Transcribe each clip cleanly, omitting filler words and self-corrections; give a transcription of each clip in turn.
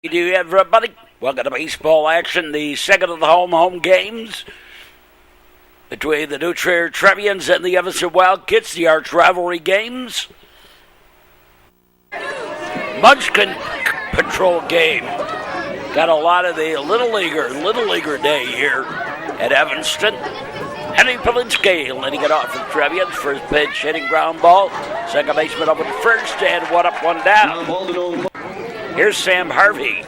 Good evening, everybody. Welcome to baseball action, the second of the home games between the new Trier Trevians and the Evanston Wildkits, the arch rivalry games. Munchkin Patrol game. Got a lot of the Little Leaguer day here at Evanston. Henry Polinsky leading it off for the Trevians. First pitch, hitting ground ball. Second baseman over to first, and one up, one down. Here's Sam Harvey,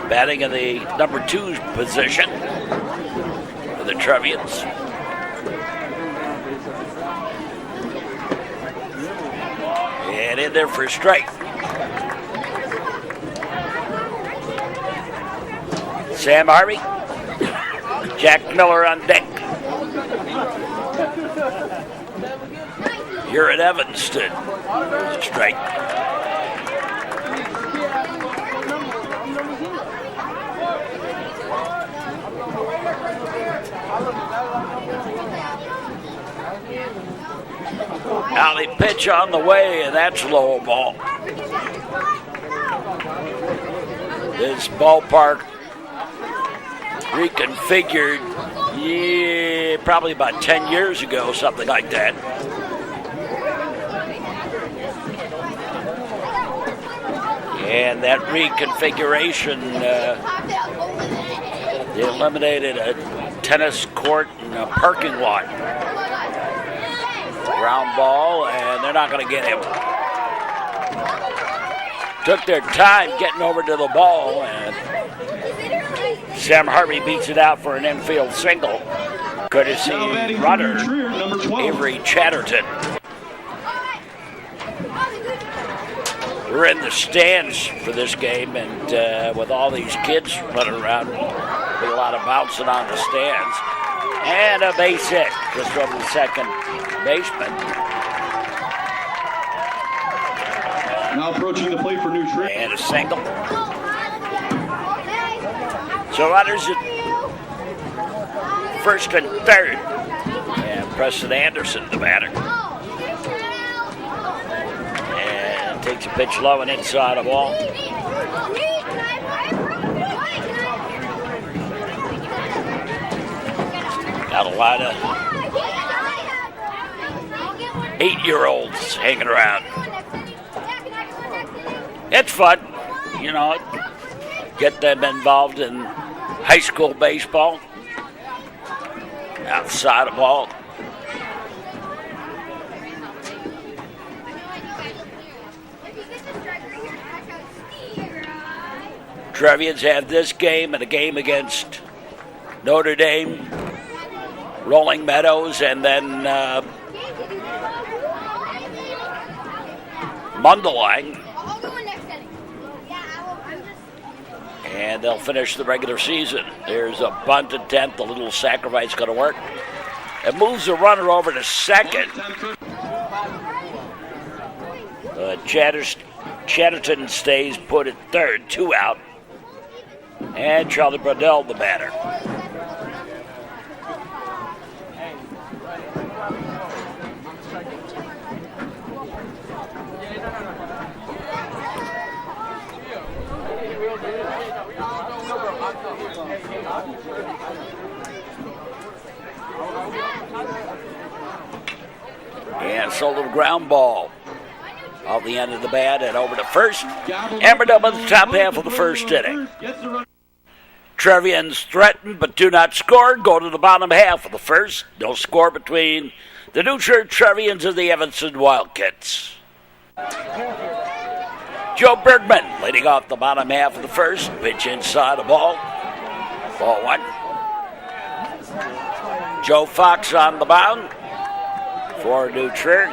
batting in the number 2 position for the Trevians. And in there for a strike. Sam Harvey, Jack Miller on deck. Here at Evanston, strike. Now they pitch on the way, and that's low ball. This ballpark reconfigured, probably about 10 years ago, something like that. And that reconfiguration, they eliminated a tennis court and a parking lot. Ground ball, and they're not going to get him. Took their time getting over to the ball, and Sam Harvey beats it out for an infield single, courtesy runner Avery Chatterton. We're in the stands for this game, and with all these kids running around, there'll be a lot of bouncing on the stands. And a base hit just over the second baseman. Now approaching the plate for New Trier. And a single. So runners at first and third. And Preston Anderson, the batter. And takes a pitch low and inside the ball. Got a lot of 8-year-olds hanging around. It's fun, get them involved in high school baseball, outside the ball. Trevians have this game and a game against Notre Dame, Rolling Meadows, and then Mundelein. And they'll finish the regular season. There's a bunt at 10th. The little sacrifice going to work. It moves the runner over to second. Chatterton stays put at third, 2 out. And Charlie Brodell, the batter. And so the ground ball off the end of the bat and over to first. Hammered up in the top half of the first inning. Trevians threaten but do not score. Go to the bottom half of the first. No score between the new Trier Trevians and the Evanston Wildkits. Joe Bergman leading off the bottom half of the first. Pitch inside the ball. Ball 1. Joe Fox on the mound for New Trier.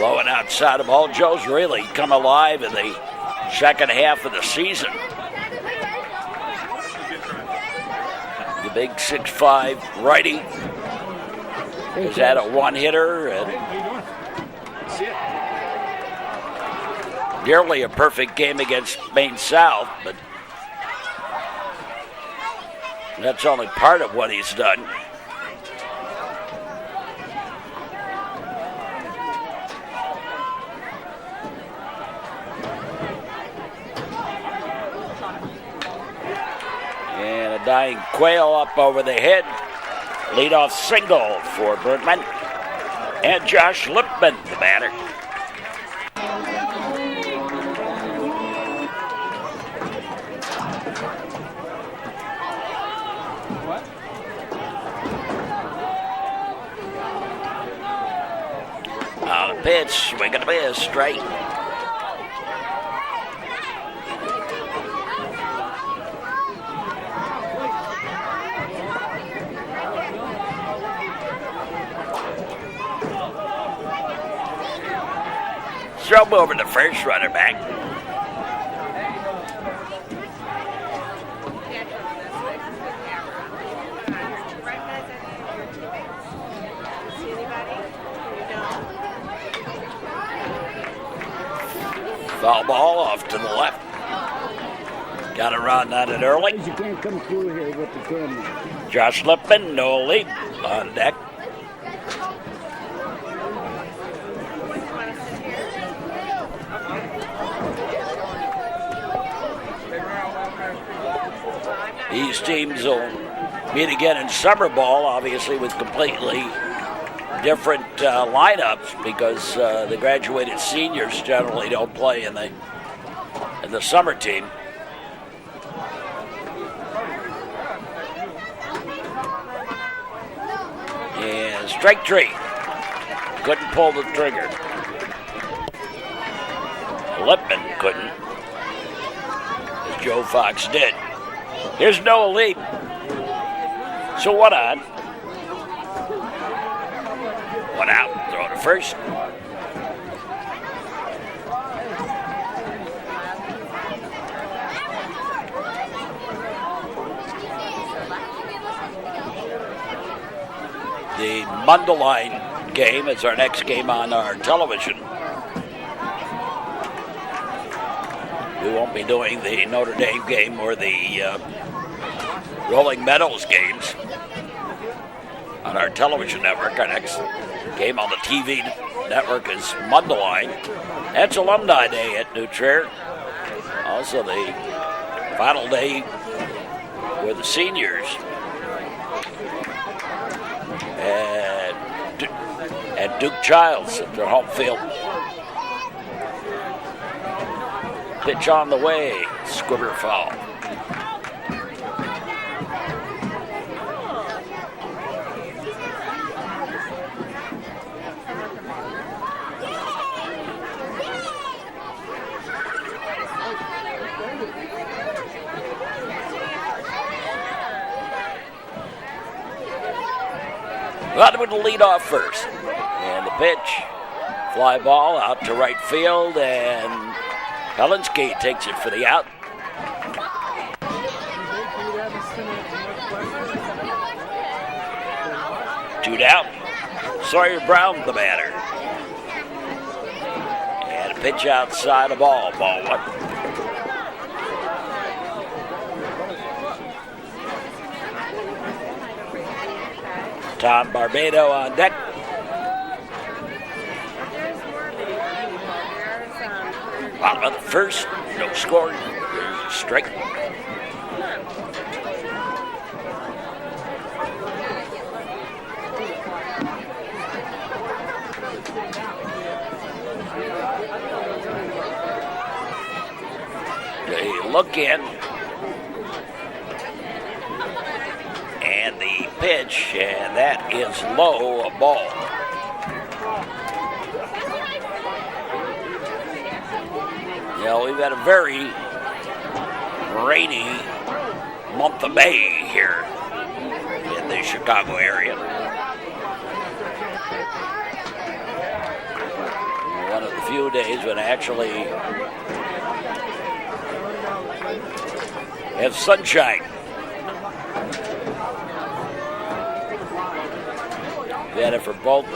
Low and outside the ball. Joe's really come alive in the second half of the season. The big 6'5" righty has had a one-hitter and nearly a perfect game against Maine South, but that's only part of what he's done. Flying Quail up over the head. Leadoff single for Bergman. And Josh Lipman, the batter. On a pitch, swing and a miss, straight. Throw him over to first, runner back. Foul ball off to the left. Got a run on it early. You can't come through here with the camera. Josh Lipman, no lead on deck. These teams will meet again in summer ball, obviously with completely different lineups because the graduated seniors generally don't play in the summer team. And strike three. Couldn't pull the trigger. Lipman couldn't, as Joe Fox did. Here's Noah Lee. So one on. One out. Throw to first. The Mundelein game is our next game on our television. We won't be doing the Notre Dame game or the Rolling Meadows games on our television network. Our next game on the TV network is Mundelein. That's Alumni Day at New Trier. Also the final day with the seniors at Duke Childs at their home field. Pitch on the way, squibber foul. Rodman will lead off first. And the pitch, fly ball out to right field, and Helinski takes it for the out. Two down. Sawyer Brown, the batter. And a pitch outside the ball. Ball one. Tom Barbado on deck. Bottom of the first, no score. There's a strike. They look in. And the pitch, and that is low, a ball. You know, we've had a very rainy month of May here in the Chicago area. One of the few days when I actually have sunshine. We had it for both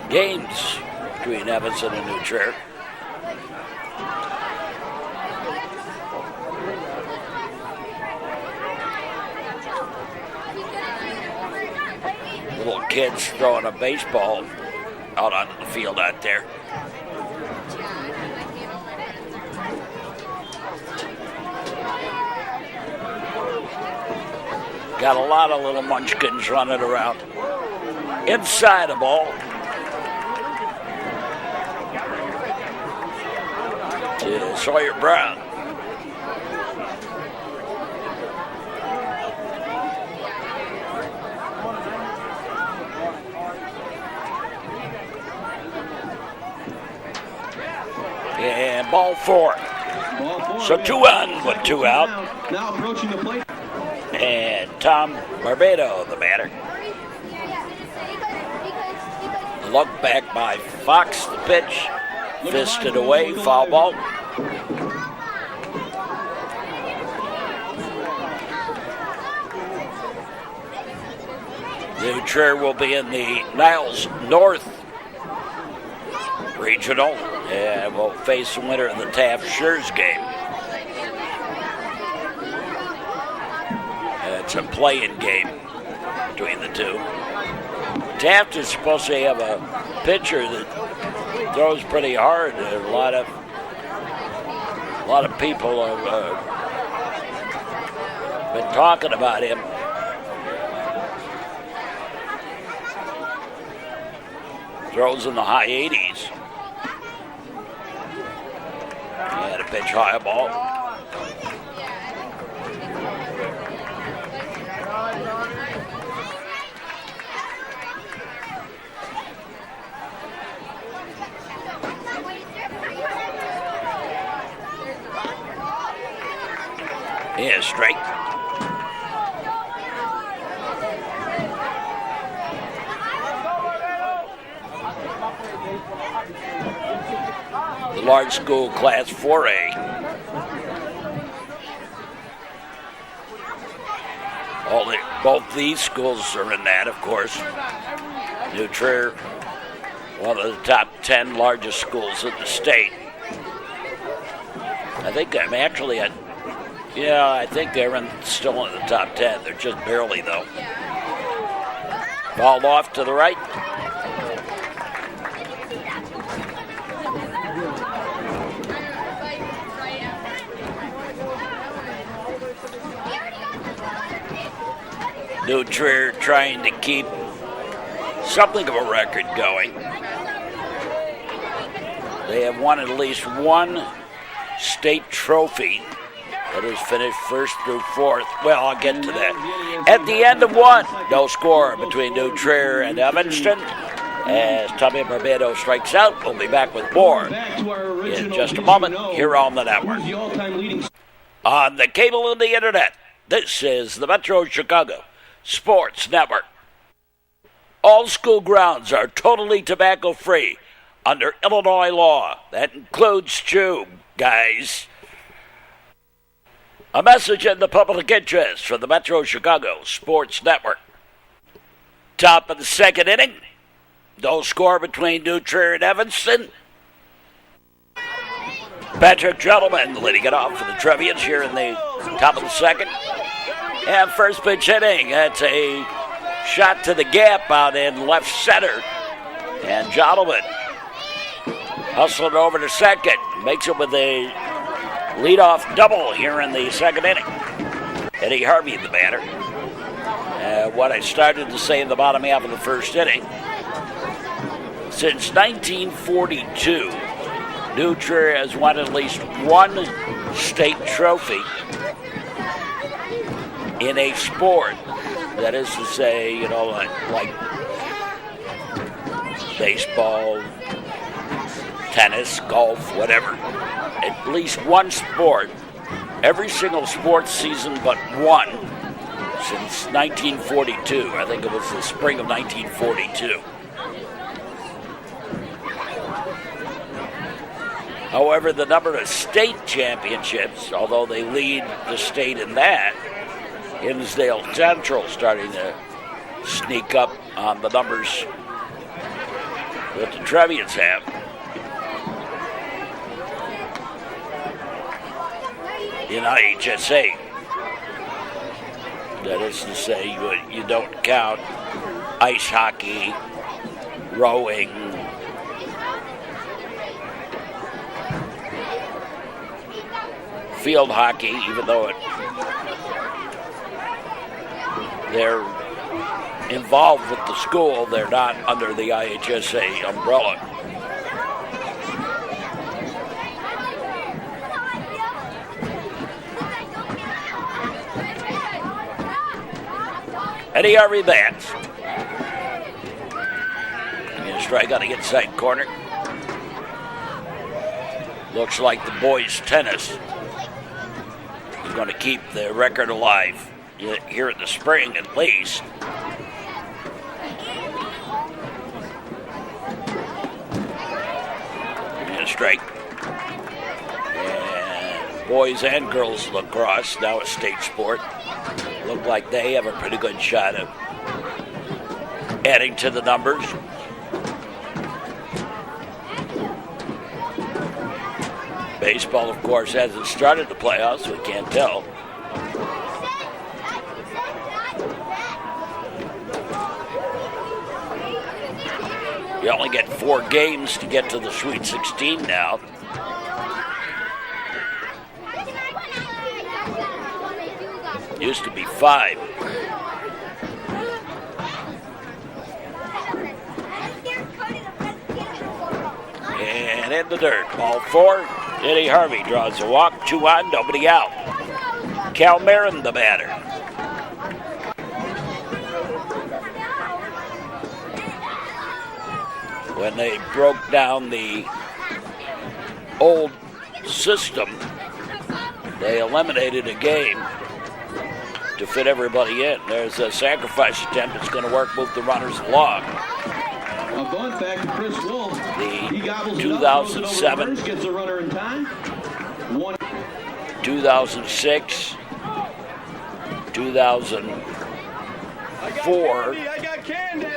games between Evanston and New Trier. Little kids throwing a baseball out onto the field out there. Got a lot of little munchkins running around. Inside the ball. To Sawyer Brown. And ball four. So 2 on with 2 out. Now approaching the plate. And Tom Barbado, the batter. Look back by Fox, the pitch. Fisted away, foul ball. New Trier will be in the Niles North Regional and will face the winner of the Taft Schurz game. It's a play-in game between the two. Taft is supposed to have a pitcher that throws pretty hard. A lot of people have been talking about him. Throws in the high 80s. And a pitch high ball. Yeah, straight. The large school class 4A. Both these schools are in that, of course. New Trier, one of the top 10 largest schools in the state. I think I'm actually at. Yeah, I think they're still in the top 10. They're just barely, though. Ball off to the right. New Trier trying to keep something of a record going. They have won at least one state trophy. That is finished first through fourth. Well, I'll get to that. At the end of one, no score between New Trier and Evanston. As Tommy Barbado strikes out, we'll be back with more in just a moment here on the network. On the cable and the internet, this is the Metro Chicago Sports Network. All school grounds are totally tobacco-free under Illinois law. That includes chew, guys. A message in the public interest from the Metro Chicago Sports Network. Top of the second inning. No score between New Trier and Evanston. Patrick Gentleman leading it off for the Trevians here in the top of the second. And first pitch hitting. That's a shot to the gap out in left center. And Gentleman hustling over to second. Makes it with a leadoff double here in the second inning. Eddie Harvey, the batter. What I started to say in the bottom half of the first inning. Since 1942, New Trier has won at least one state trophy in a sport. That is to say, like baseball, tennis, golf, whatever. At least one sport, every single sports season but one, since 1942. I think it was the spring of 1942. However, the number of state championships, although they lead the state in that, Hinsdale Central starting to sneak up on the numbers that the Trevians have. In IHSA. That is to say, you don't count ice hockey, rowing, field hockey, even though they're involved with the school. They're not under the IHSA umbrella. Eddie Harvey bats. Strike on the inside corner. Looks like the boys' tennis is going to keep the record alive here in the spring at least. And a strike. And boys and girls lacrosse, now a state sport, look like they have a pretty good shot of adding to the numbers. Baseball, of course, hasn't started the playoffs, so we can't tell. You only get 4 games to get to the Sweet 16 now. Used to be 5. And in the dirt, ball 4. Eddie Harvey draws a walk, 2 on, nobody out. Cal Marin, the batter. When they broke down the old system, they eliminated a game to fit everybody in. There's a sacrifice attempt that's going to work, move the runners along. A bunt back to Chris Wolf. The 2007, gets a runner in time. 2006, 2004. I got candy.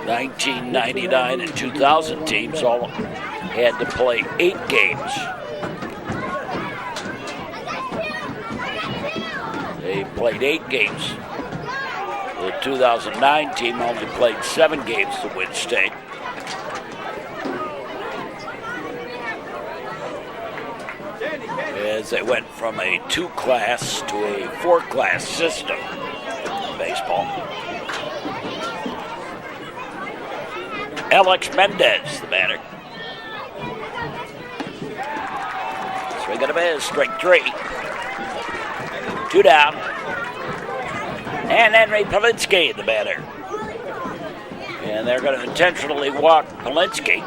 ...1999 and 2000 teams all had to play 8 games. They played 8 games. The 2009 team only played 7 games to win state. As they went from a 2-class to a 4-class system in baseball. Alex Mendez, the batter. Swing and a miss, strike 3. 2 down. And Henry Polinsky, the batter. And they're going to intentionally walk Polinsky.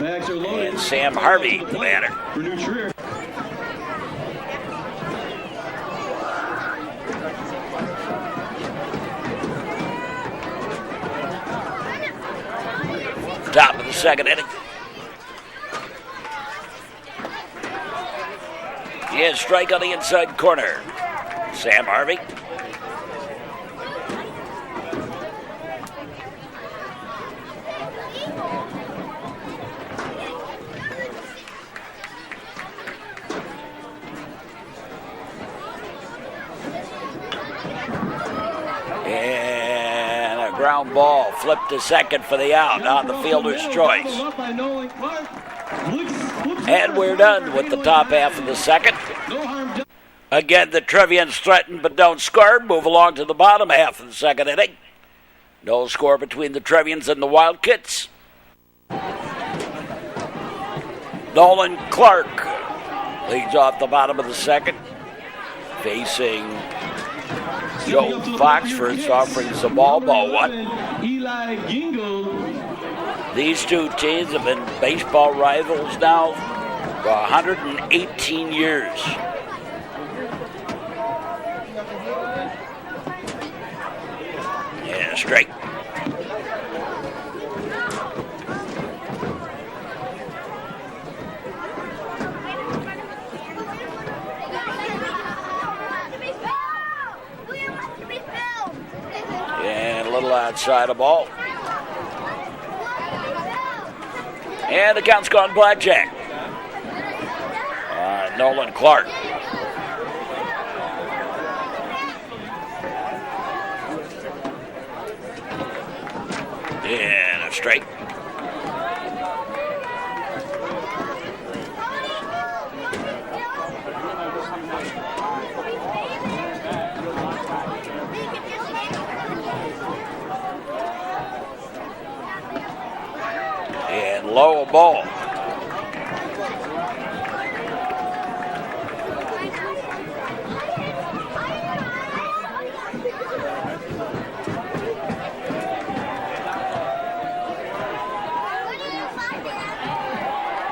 Bags are loaded. And Sam Harvey, the batter. For New Trier. Top of the second inning. Yes, strike on the inside corner. Sam Harvey. And a ground ball flipped to second for the out on the fielder's choice. And we're done with the top half of the second. Again, the Trevians threaten but don't score. Move along to the bottom half of the second inning. No score between the Trevians and the Wildkits. Nolan Clark leads off the bottom of the second, facing Joe Fox for his offerings the ball 1. Eli Gingle. These two teams have been baseball rivals now for 118 years. And a strike. And a little outside of ball. And the count's gone blackjack. Nolan Clark. And a strike. And low a ball.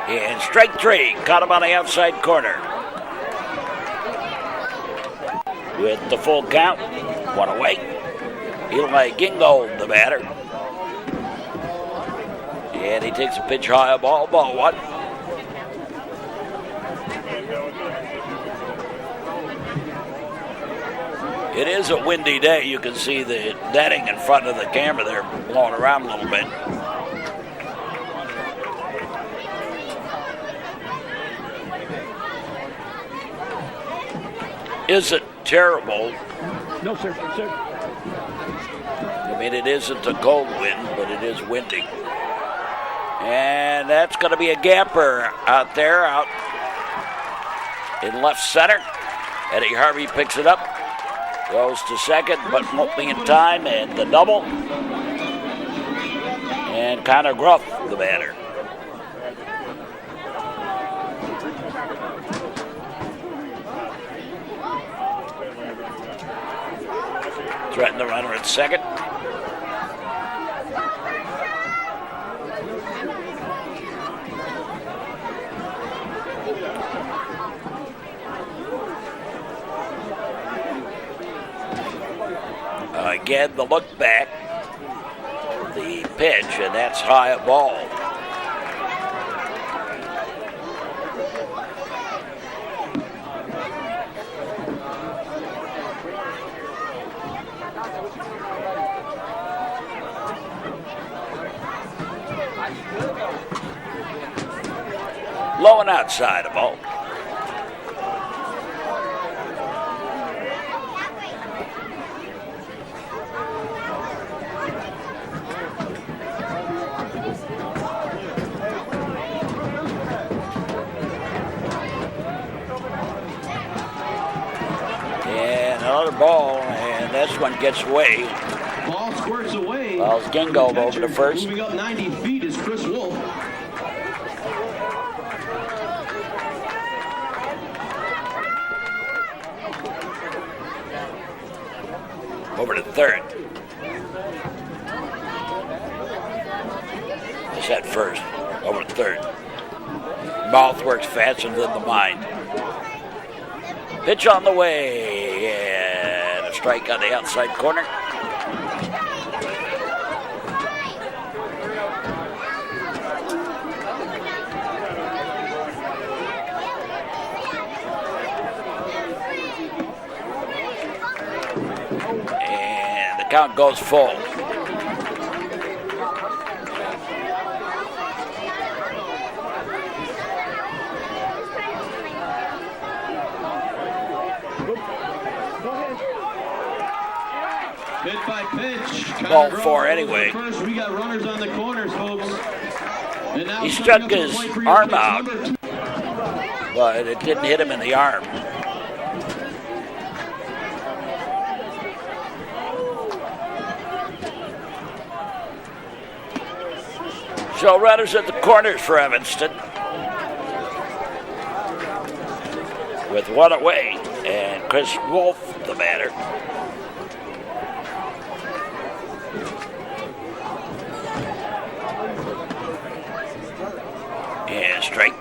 And strike three, caught him on the outside corner. With the full count, one away. Eli Gingold, the batter. And he takes a pitch high, ball one. It is a windy day. You can see the netting in front of the camera there blowing around a little bit. Isn't terrible. No, sir. I mean, it isn't a cold wind, but it is windy. And that's going to be a gapper out there, out in left center. Eddie Harvey picks it up, goes to second, but won't be in time, and the double. And Connor Gruff, the batter. Threaten the runner at second. Again, the look back, the pitch, and that's high a ball. Low and outside a ball. And another ball, and this one gets away. Ball squirts away. Ball's Gingold over to first. Moving up 90 feet is Chris Wolf. Over to third. It's at first. Over to third. Mouth works faster than the mind. Pitch on the way. And a strike on the outside corner. Count goes full. Hit by pitch. Ball four anyway. First, we got runners on the corners, folks. And now he stuck his arm out, but it didn't hit him in the arm. So runners at the corners for Evanston. With one away, and Chris Wolf, the batter. And strike.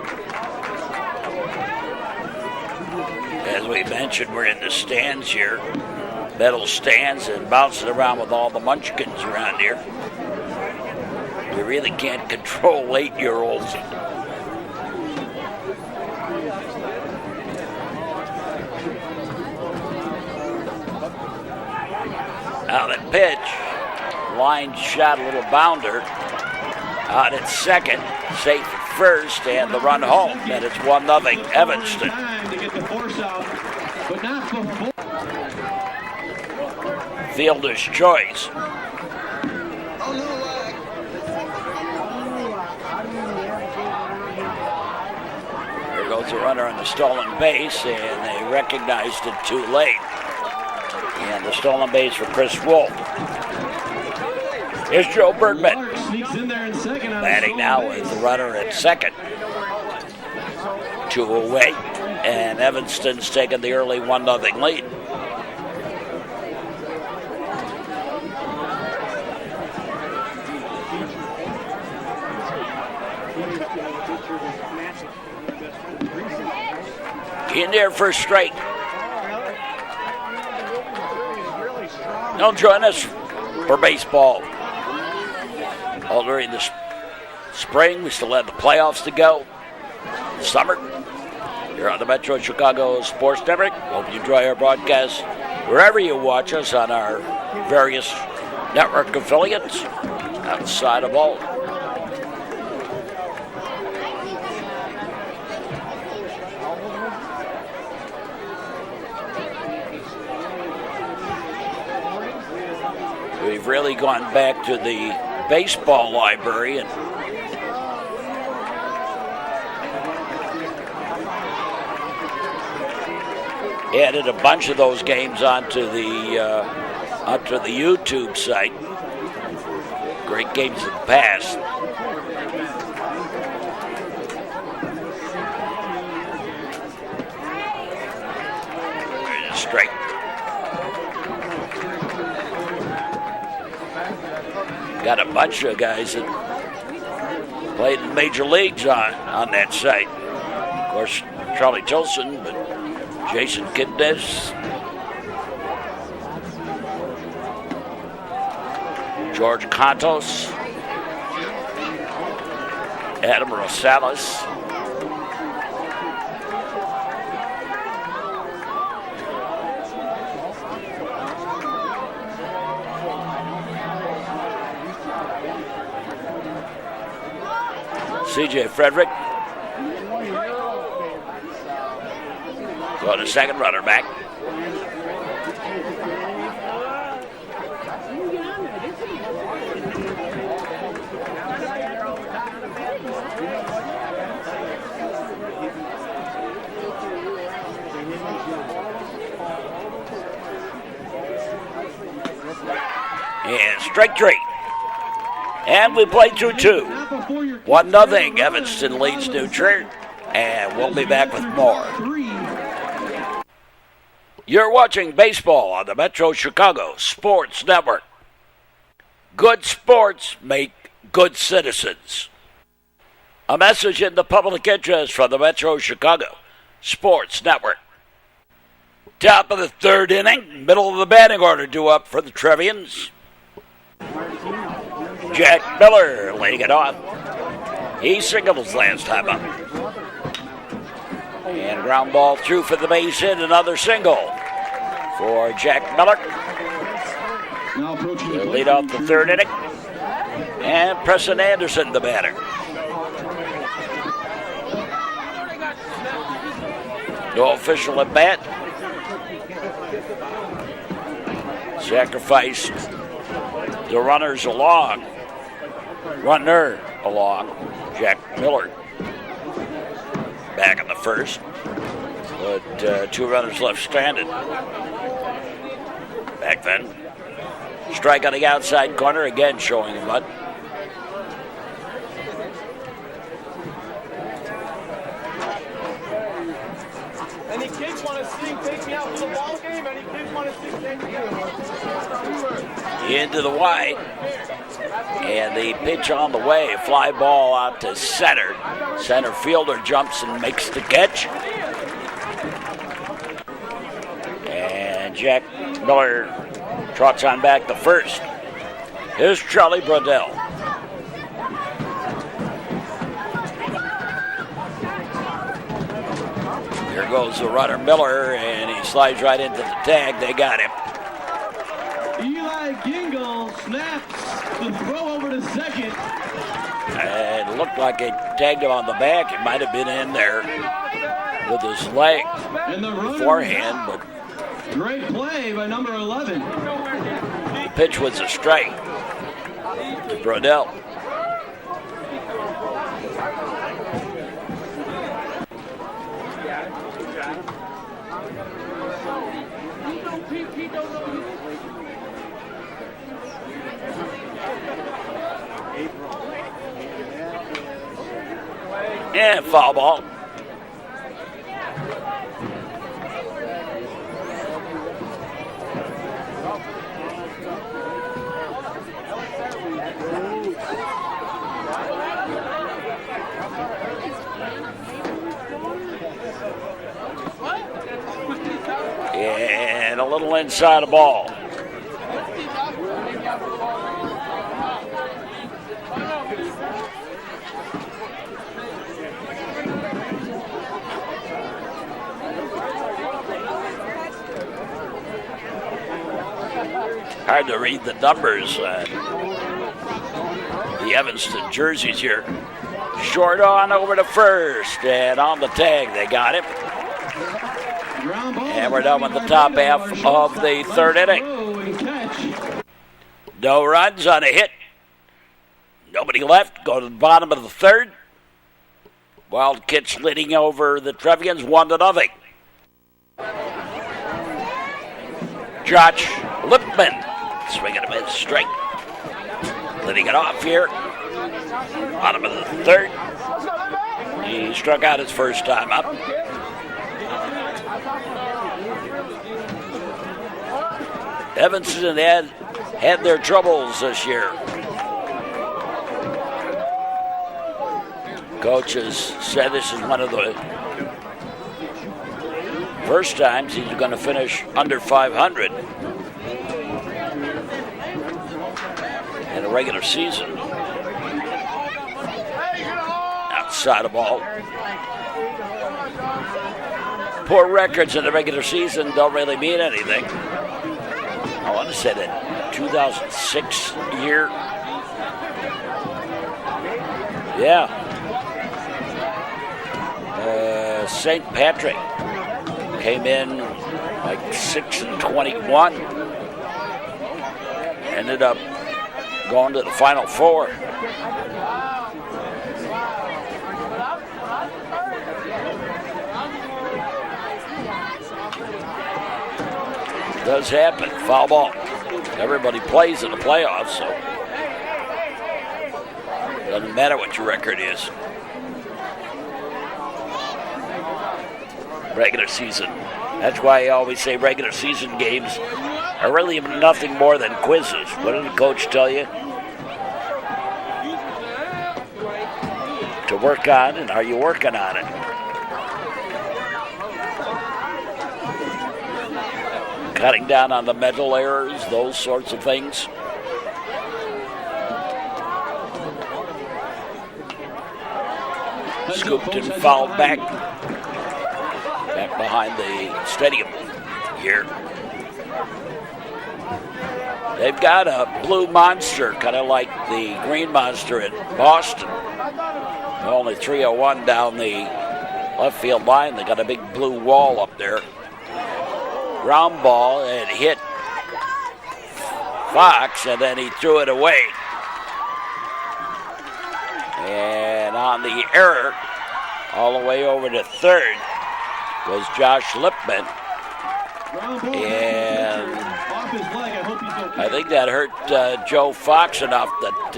As we mentioned, we're in the stands here. Metal stands and bouncing around with all the munchkins around here. You really can't control 8-year-olds. Now the pitch, line shot, a little bounder. Out at second, safe at first, and the run home. And it's 1-0 Evanston. Fielder's choice. was a runner on the stolen base, and they recognized it too late. And the stolen base for Chris Wolf. Here's Joe Bergman. Batting now with the runner at second. 2 away, and Evanston's taking the early 1-0 lead. In there for a strike. Don't join us for baseball. All during the spring, we still have the playoffs to go. Summer, you're on the Metro Chicago Sports Network. Hope you enjoy our broadcast wherever you watch us on our various network affiliates outside of all. We've really gone back to the baseball library and added a bunch of those games onto the YouTube site. Great games of the past. There's a strike. Got a bunch of guys that played in major leagues on that site. Of course, Charlie Tilson, but Jason Kipnis, George Contos, Adam Rosales, C.J. Frederick. Go to second, runner back. And strike 3. And we play 2-2. 1-0. Evanston leads New Trier. And we'll be back with more. You're watching baseball on the Metro Chicago Sports Network. Good sports make good citizens. A message in the public interest from the Metro Chicago Sports Network. Top of the 3rd inning, middle of the batting order due up for the Trevians. Jack Miller laying it off. He singled his last time up. And ground ball through for the base hit, another single for Jack Miller. To lead off the 3rd inning. And Preston Anderson, the batter. No official at bat. Sacrificed the runners along. Runner along. Jack Miller. Back in the 1st. But 2 runners left stranded. Back then. Strike on the outside corner, again showing him what. Any kids want to sing Take Me Out for the Ball Game? Any kids want to sing Take Me Out? Into the wide. And the pitch on the way. Fly ball out to center. Center fielder jumps and makes the catch. And Jack Miller trots on back to 1st. Here's Charlie Brodell. Here goes the runner Miller, and he slides right into the tag. They got him. Eli Gingle snaps the throw over to second. And it looked like they tagged him on the back. It might have been in there with his leg beforehand, but great play by number 11. the pitch was a strike to Brodell. And foul ball. And a little inside the ball. Hard to read the numbers. The Evanston jerseys here. Short on over to first, and on the tag they got him. And we're done with the top half of the third inning. No runs on a hit. Nobody left. Go to the bottom of the third. Wildkits leading over the Trevians 1-0. Josh Lipman swinging a mid strike. Letting it off here. Bottom of the third. He struck out his first time up. Evanston had their troubles this year. Coaches said this is one of the first times he's going to finish under 500 in a regular season. Outside the ball. Poor records in the regular season don't really mean anything. I want to say that 2006 year. Yeah. St. Patrick came in like 6-21. Ended up going to the Final Four. Does happen. Foul ball. Everybody plays in the playoffs, so doesn't matter what your record is. Regular season. That's why I always say regular season games are really nothing more than quizzes. What did the coach tell you to work on, and are you working on it? Cutting down on the mental errors, those sorts of things. Scooped and fouled back behind the stadium here. They've got a blue monster, kind of like the green monster at Boston. Only 301 down the left field line. They got a big blue wall up there. Ground ball, and hit Fox, and then he threw it away. And on the error, all the way over to third, was Josh Lipman. And I think that hurt Joe Fox enough that,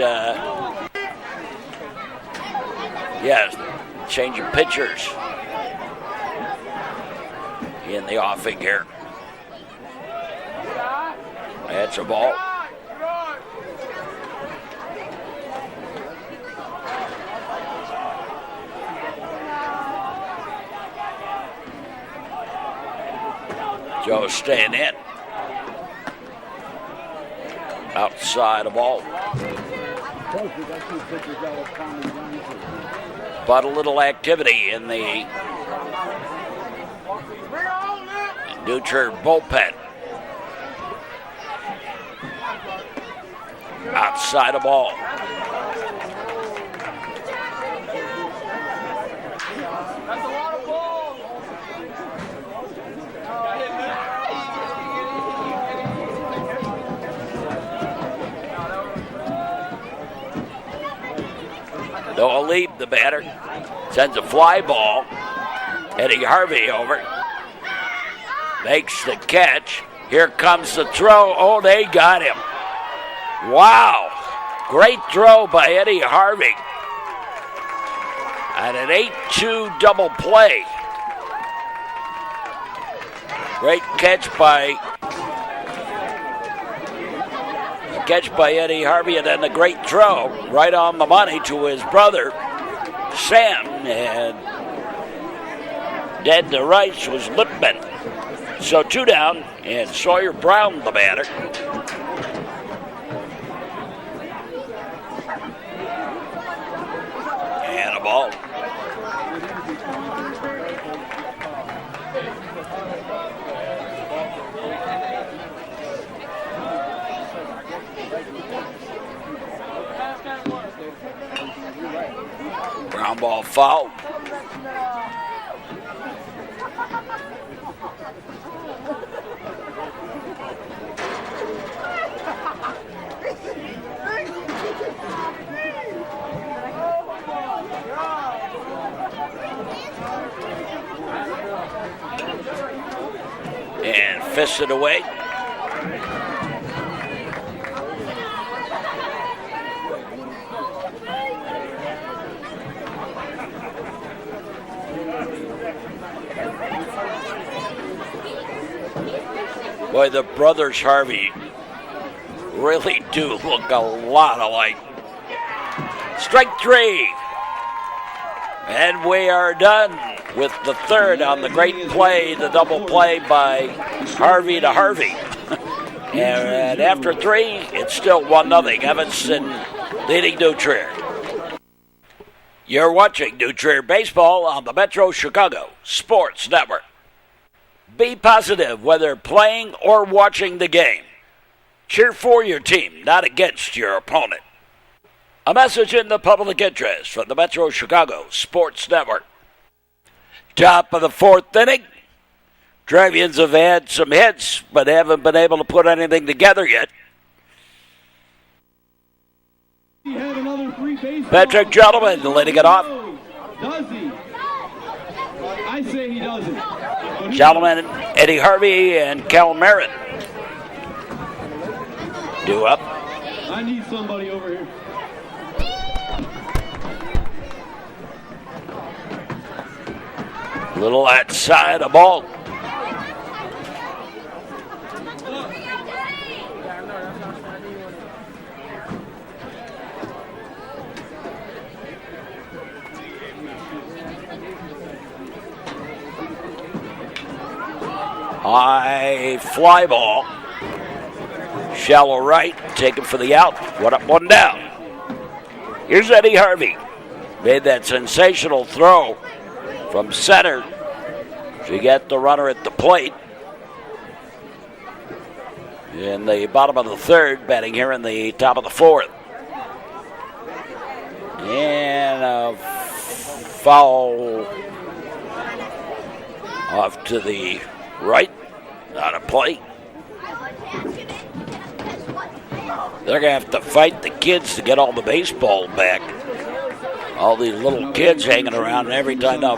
changing pitchers in the offing here. That's a ball. Joe staying in. Outside the ball. But a little activity in the Trier bullpen. Outside the ball. That's a lot of balls. Noah Lieb, the batter, sends a fly ball. Eddie Harvey over. Makes the catch. Here comes the throw. Oh, they got him. Wow. Great throw by Eddie Harvey. And an 8-2 double play. Great catch by Eddie Harvey, and then the great throw right on the money to his brother, Sam. And dead to rights was Lipman. So 2 down, and Sawyer Brown the batter. And a ball. Ground ball foul. And fisted away. Boy, the brothers Harvey really do look a lot alike. Strike 3. And we are done with the third on the great play, the double play by Harvey to Harvey. And after 3, it's still 1-0. Evanston leading New Trier. You're watching New Trier Baseball on the Metro Chicago Sports Network. Be positive whether playing or watching the game. Cheer for your team, not against your opponent. A message in the public interest from the Metro Chicago Sports Network. Top of the 4th inning. Trevians have had some hits, but haven't been able to put anything together yet. Patrick Gentleman letting it off. Does he? I say he doesn't. Gentleman, Eddie Harvey, and Cal Merritt. Due up. I need somebody over here. Little outside a ball. High fly ball. Shallow right, taken for the out. 1 up, 1 down. Here's Eddie Harvey. Made that sensational throw from center to get the runner at the plate. In the bottom of the 3rd, batting here in the top of the 4th. And a foul off to the right, not a play. They're going to have to fight the kids to get all the baseball back. All these little kids hanging around, and every time a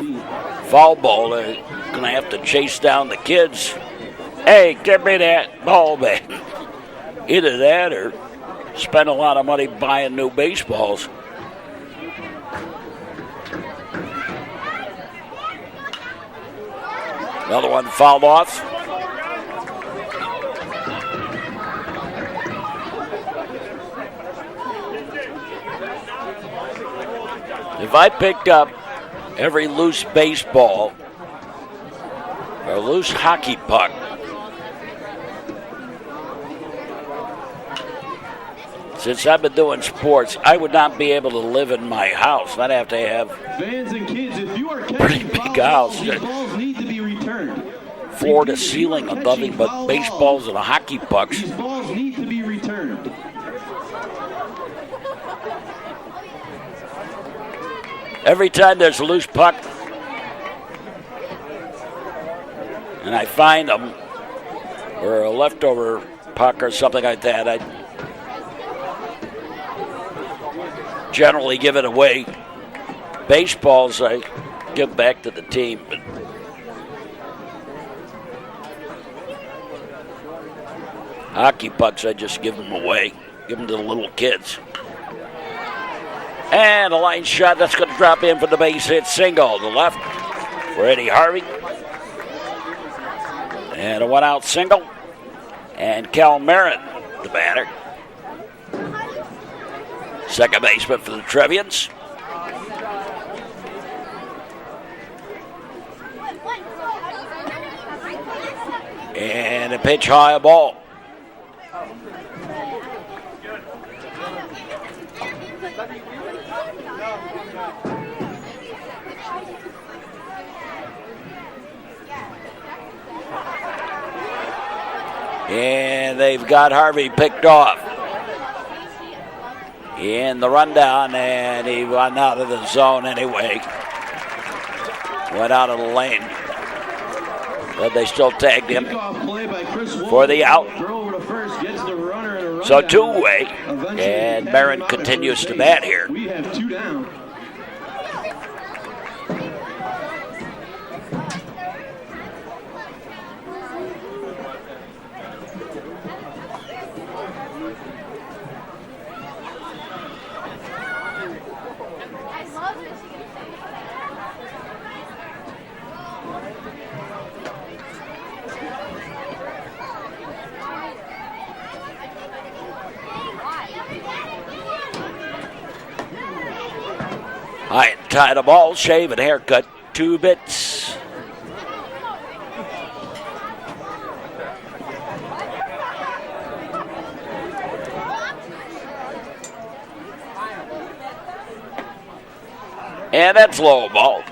foul ball, they're going to have to chase down the kids. Hey, give me that ball back. Either that or spend a lot of money buying new baseballs. Another one fouled off. If I picked up every loose baseball or loose hockey puck, since I've been doing sports, I would not be able to live in my house. I'd have to have fans and kids, if you are pretty big house. these balls need to be returned. Floor to ceiling of nothing but baseballs and hockey pucks. These balls need to be returned. Every time there's a loose puck, and I find them, or a leftover puck or something like that, I generally give it away. Baseballs, I give back to the team. But hockey pucks, I just give them away. Give them to the little kids. And a line shot that's going to drop in for the base hit single to left for Eddie Harvey. And a one-out single. And Cal Marin, the batter. Second baseman for the Trevians. And a pitch high ball. And they've got Harvey picked off in the rundown, and he went out of the zone anyway. Went out of the lane. But they still tagged him for the out. So two-way, and Marin continues to bat here. We have two down. I tie the ball, shave and haircut, 2 bits. And that's low ball.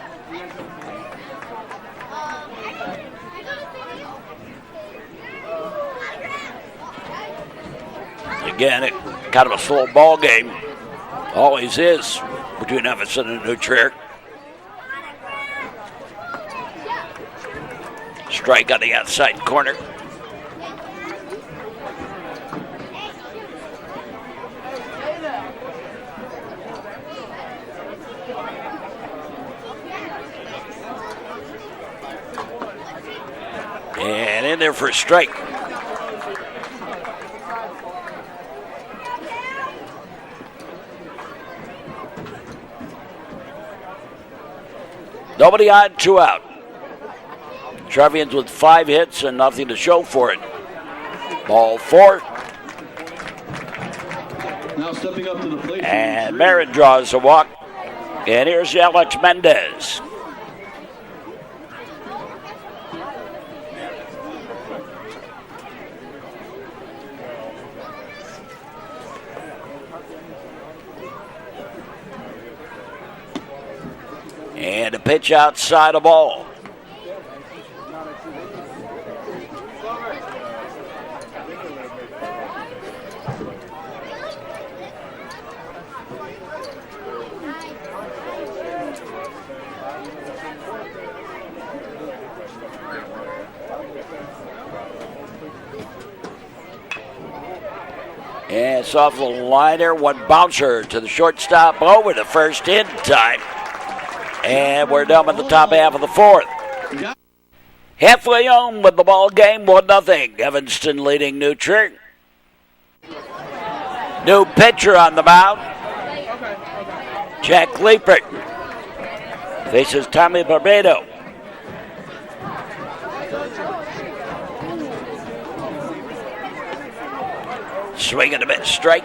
Again, it kind of a slow ball game. Always is between Evanston and New Trier. Strike on the outside corner. And in there for a strike. Nobody on, 2 out. Trevians with 5 hits and nothing to show for it. Ball 4. Now stepping up to the plate. And Marin draws a walk. And here's Alex Mendez. And a pitch outside the ball. And it's off the liner, one bouncer to the shortstop over the first in time. And we're done with the top half of the 4th. Halfway home with the ball game, 1-0. Evanston leading New Trier. New pitcher on the mound. Jack Liepert faces Tommy Barbato. Swing and a miss, strike.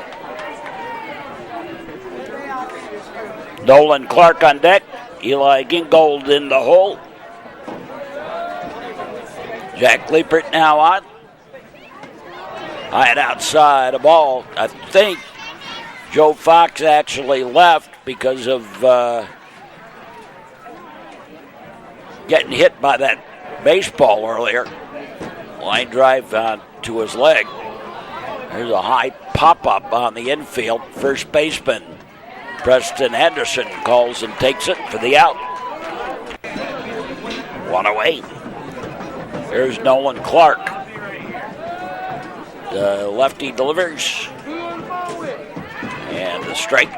Nolan Clark on deck. Eli Gingold in the hole. Jack Liepert now on. High and outside a ball. I think Joe Fox actually left because of getting hit by that baseball earlier. Line drive to his leg. There's a high pop-up on the infield. First baseman Preston Henderson calls and takes it for the out. 1 away. There's Nolan Clark. The lefty delivers. And the strike.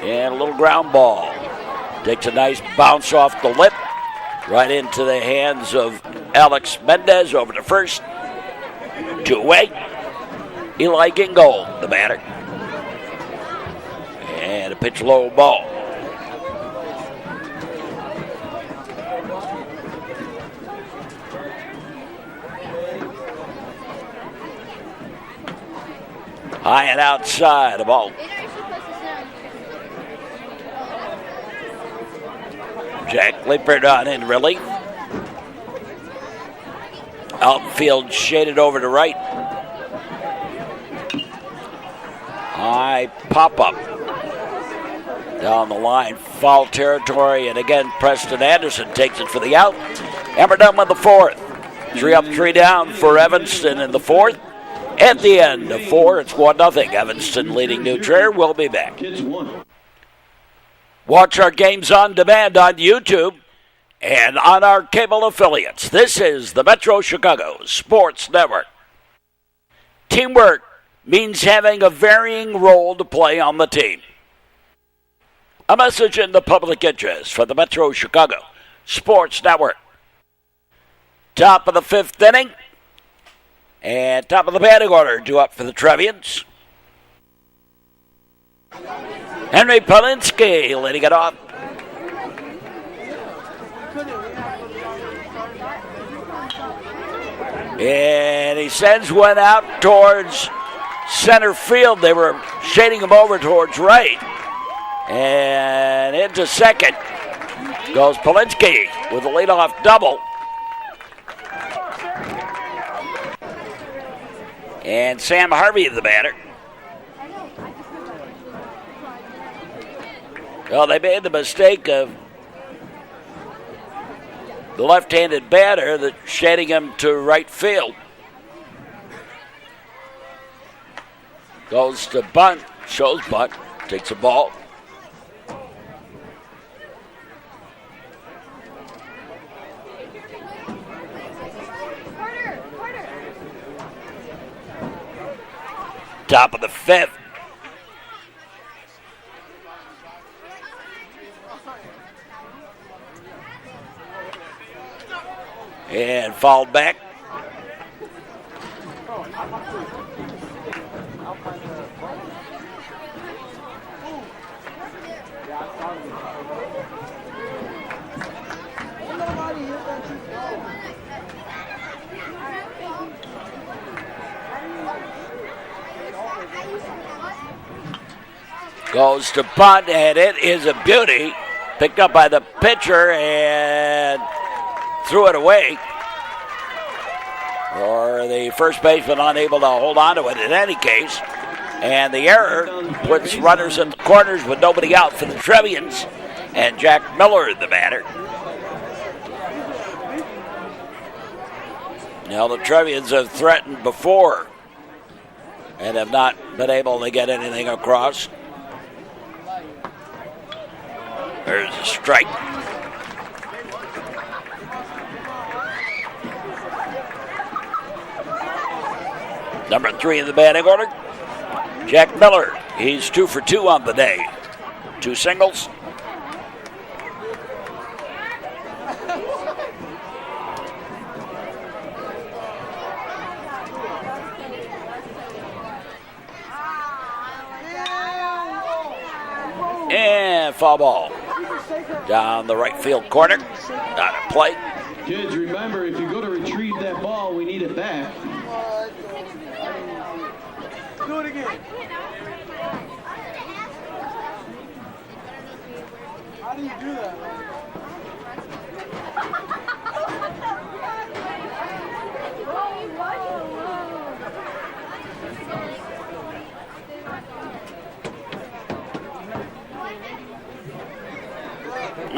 And a little ground ball. Takes a nice bounce off the lip. Right into the hands of Alex Mendez over to first. 2 away. Eli Gingold, the batter. And a pitch low ball. High and outside, a ball. Jack Lippert on in relief. Outfield shaded over to right. High pop-up. Down the line, foul territory, and again, Preston Anderson takes it for the out. And we're done with the fourth. 3 up, 3 down for Evanston in the fourth. At the end of 4, it's 1-0. Evanston leading New Trier. We'll be back. Watch our games on demand on YouTube and on our cable affiliates. This is the Metro Chicago Sports Network. Teamwork means having a varying role to play on the team. A message in the public interest for the Metro Chicago Sports Network. Top of the 5th inning. And top of the batting order, 2 up for the Trevians. Henry Polinsky letting it off. And he sends one out towards center field. They were shading him over towards right. And into second goes Polinsky with a leadoff double. And Sam Harvey, the batter. Well, they made the mistake of the left-handed batter that shading him to right field. Goes to bunt, shows bunt, takes a ball. Top of the 5th. And fouled back. Goes to bunt, and it is a beauty. Picked up by the pitcher and threw it away. Or the first baseman unable to hold on to it in any case. And the error puts runners in the corners with nobody out for the Trevians. And Jack Miller, the batter. Now the Trevians have threatened before and have not been able to get anything across. There's a strike. Number 3 in the batting order, Jack Miller. He's 2 for 2 on the day. 2 singles. And foul ball. Down the right field corner. Not a play. Kids, remember, if you go to retrieve that ball, we need it back. Do it again. How do you do that?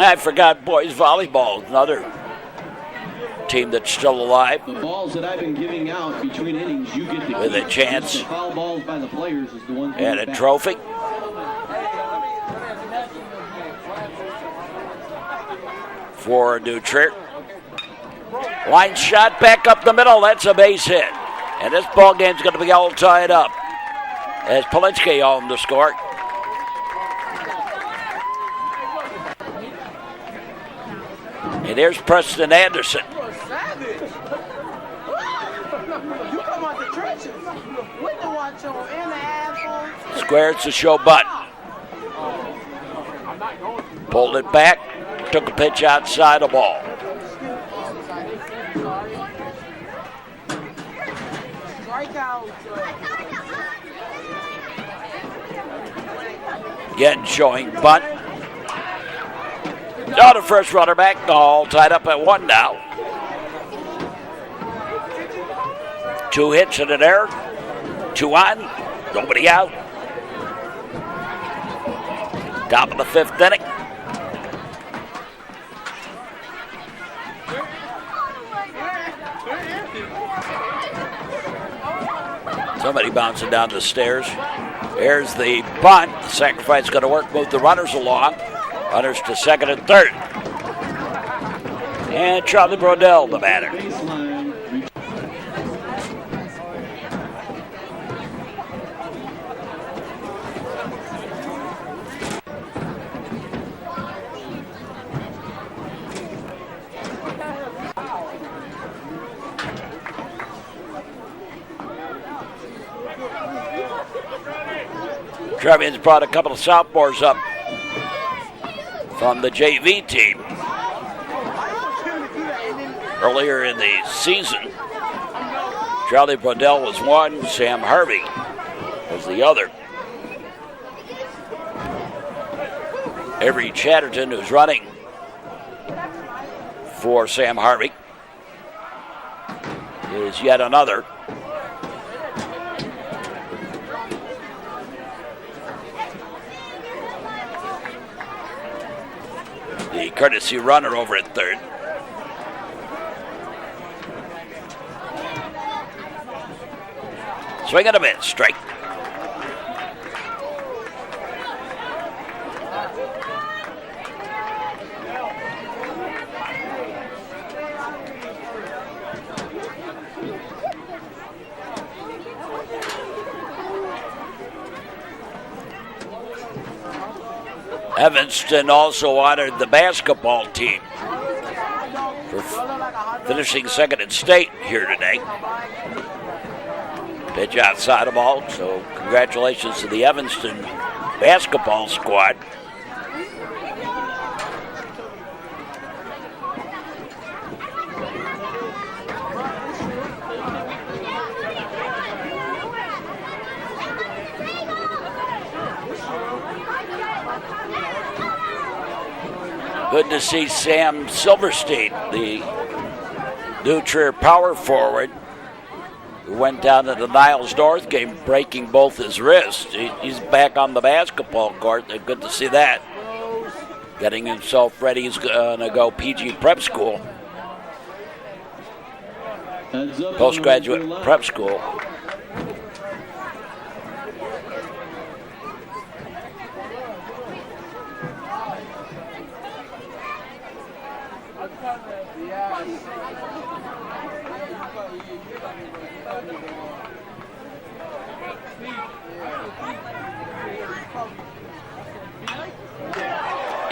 I forgot boys volleyball, another team that's still alive. The balls that I've been giving out between innings, you get to with a chance. The foul balls by the players is the one. And a trophy. For New Trier. Line shot back up the middle. That's a base hit. And this ball game's going to be all tied up as Polinsky home to score. And here's Preston Anderson. You a savage. You come out the trenches with the watch on and the half on. Squares to show bunt. Pulled it back. Took a pitch outside the ball. Again showing bunt. Now the first runner back. All tied up at 1 now. 2 hits and an error. 2 on. Nobody out. Top of the 5th inning. Somebody bouncing down the stairs. There's the bunt. The sacrifice going to work. Move the runners along. Runners to second and third. And Charlie Brodell, the batter. Trevians brought a couple of sophomores up from the JV team earlier in the season. Charlie Brodell was one, Sam Harvey was the other. Avery Chatterton, who's running for Sam Harvey, is yet another. The courtesy runner over at third. Swing and a miss, strike. Evanston also honored the basketball team for finishing second in state here today. Pitch outside the ball, so congratulations to the Evanston basketball squad. Good to see Sam Silverstein, the new Trier power forward, who went down to the Niles North game breaking both his wrists. He's back on the basketball court. Good to see that. Getting himself ready. He's going to go PG prep school. Postgraduate prep school.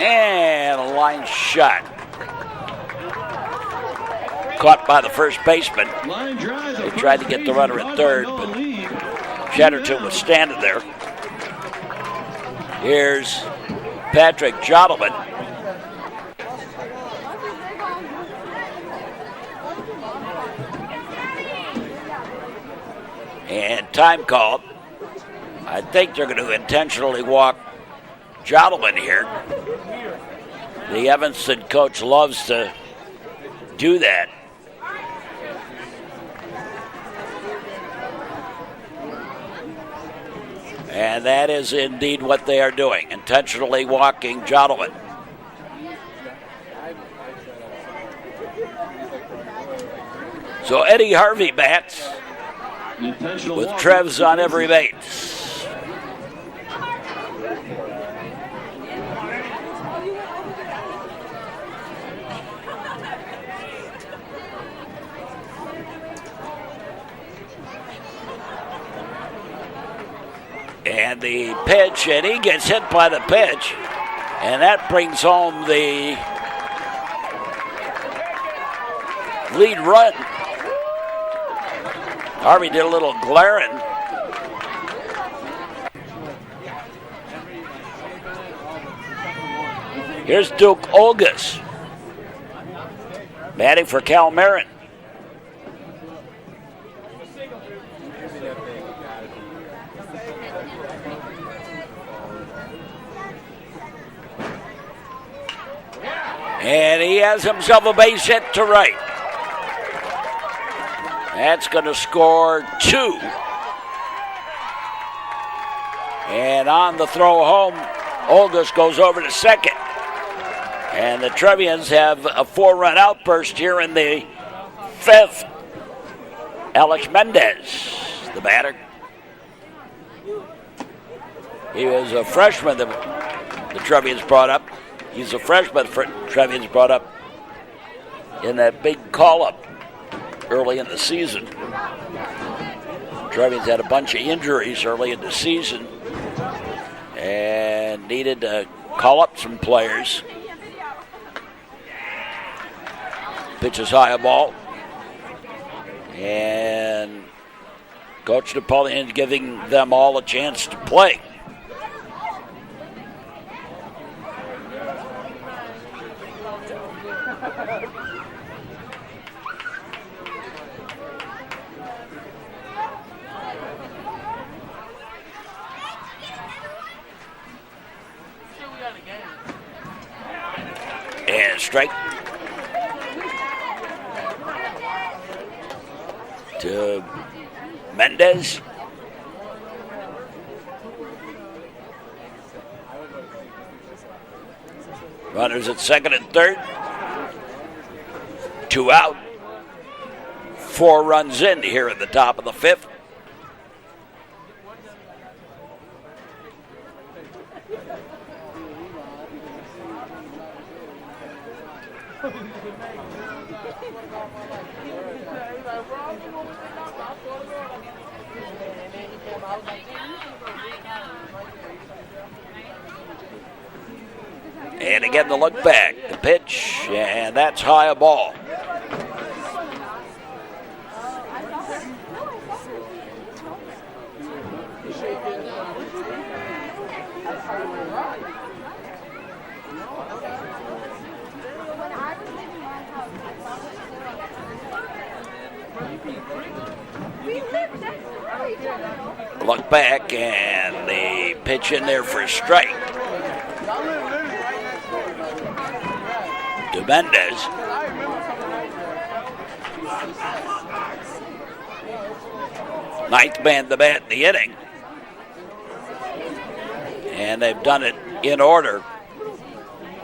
And a line shot. Caught by the first baseman. They tried to get the runner at third, but Chatterton was standing there. Here's Patrick Jodelman. And time called. I think they're going to intentionally walk Jodelman here. The Evanston coach loves to do that. And that is indeed what they are doing, intentionally walking Jodelman. So Eddie Harvey bats with Trevs on every base. And the pitch, and he gets hit by the pitch, and that brings home the lead run. Harvey did a little glaring. Here's Duke Olgas, batting for Cal Marin. And he has himself a base hit to right. That's going to score 2. And on the throw home, Olgas goes over to second. And the Trevians have a 4-run outburst here in the 5th. Alex Mendez, the batter. He was a freshman that the Trevians brought up. He's a freshman Trevians brought up in that big call-up early in the season. Trevians had a bunch of injuries early in the season and needed to call up some players. Pitches high a ball. And Coach Napoleon giving them all a chance to play. And strike to Mendez. Runners at second and third. 2 out. 4 runs in here at the top of the 5th. And again, the look back, the pitch, and that's high a ball. Look back, and the pitch in there for a strike. To Mendez. Ninth man to bat in the inning. And they've done it in order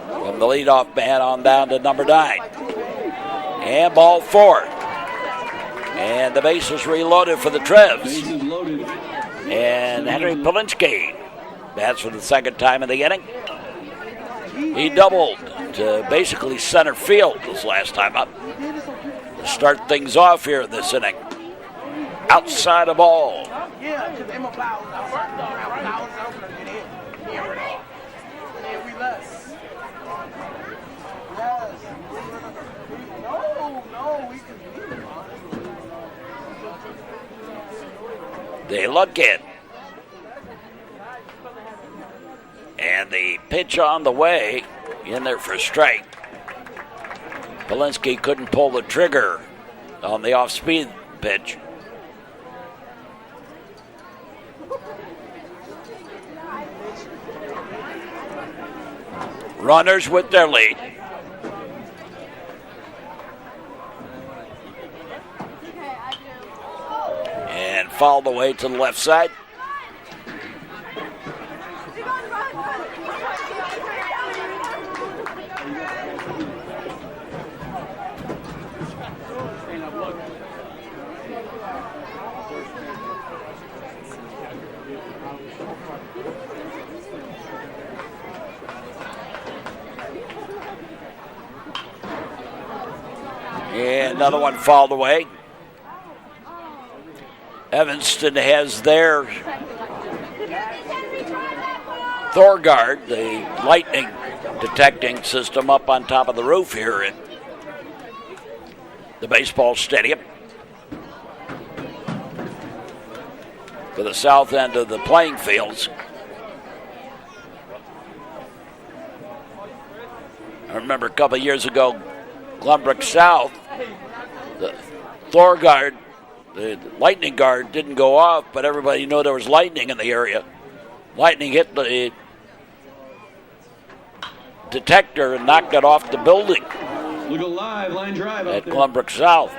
from the leadoff man on down to number 9. And ball 4. And the base is reloaded for the Trevs. And Henry Polinsky bats for the second time in the inning. He doubled to basically center field this last time up to start things off here in this inning. Outside the ball. They look in. And the pitch on the way, in there for a strike. Polinsky couldn't pull the trigger on the off-speed pitch. Runners with their lead. And fouled away to the left side. And another one fouled away. Evanston has their Thorgard, the lightning detecting system, up on top of the roof here. And the baseball stadium. To the south end of the playing fields. I remember a couple of years ago, Glenbrook South, the Thor guard, the lightning guard didn't go off, but everybody knew there was lightning in the area. Lightning hit the detector and knocked it off the building. Look alive, line drive at Glenbrook South.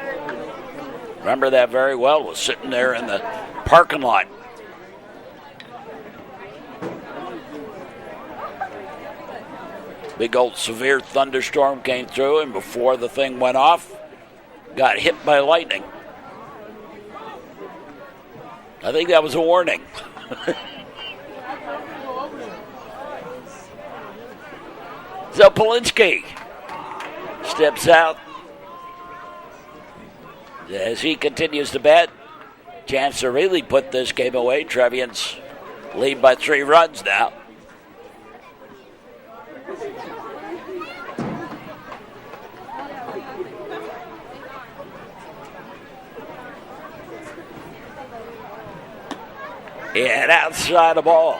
Remember that very well. Was sitting there in the parking lot. Big old severe thunderstorm came through, and before the thing went off, got hit by lightning. I think that was a warning. So Polinsky steps out as he continues to bat. Chance to really put this game away. Trevians lead by 3 runs now. And outside the ball.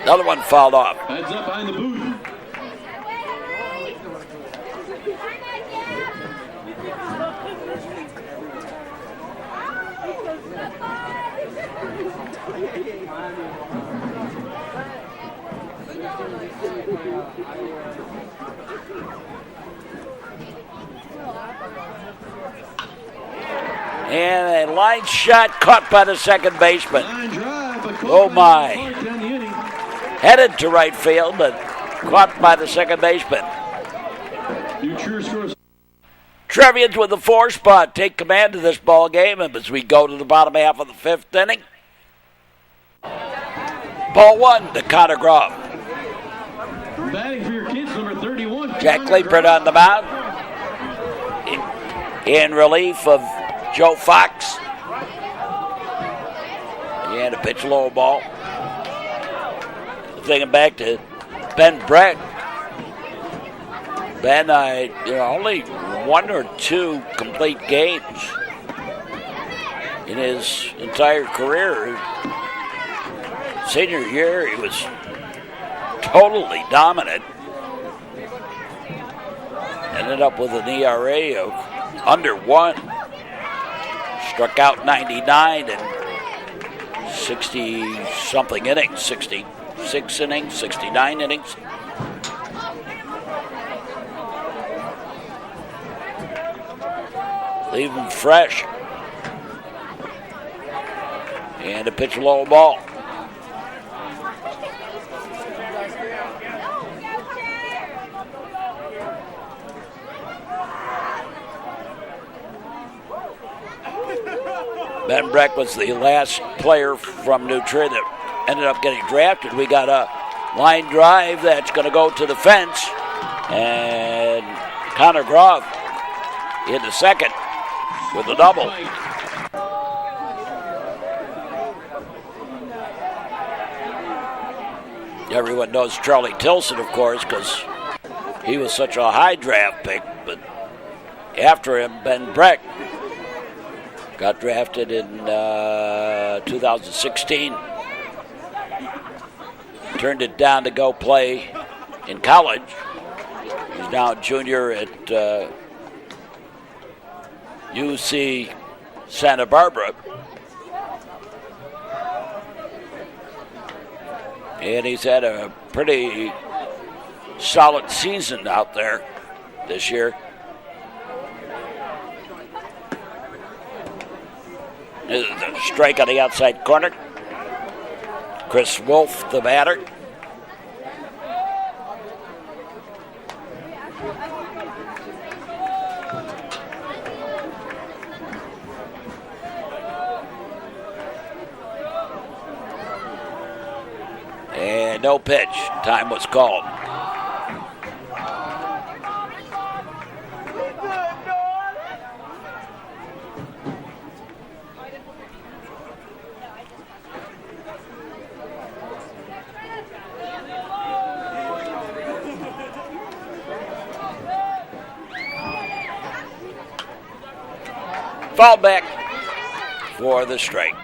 Another one fouled off. Heads up behind the booth. And a line shot caught by the second baseman. Oh my. Headed to right field, but caught by the second baseman. Trevians with the 4 spot take command of this ball game as we go to the bottom half of the 5th inning. Ball 1 to Connor Groff. Batting for your kids, number 31. Jack Liebert on the mound. In relief of Joe Fox. And a pitch low ball. Thinking back to Ben Brett. Ben, only 1 or 2 complete games in his entire career. Senior year, he was totally dominant. Ended up with an ERA of under 1. Struck out 99 in 60-something innings, 66 innings, 69 innings. Leave him fresh. And a pitch low ball. Ben Breck was the last player from New Trier that ended up getting drafted. We got a line drive that's going to go to the fence. And Connor Groff into second with a double. Everyone knows Charlie Tilson, of course, because he was such a high draft pick. But after him, Ben Breck got drafted in 2016. Turned it down to go play in college. He's now a junior at UC Santa Barbara. And he's had a pretty solid season out there this year. This is a strike on the outside corner. Chris Wolf, the batter. And no pitch. Time was called. Foul back for the strike.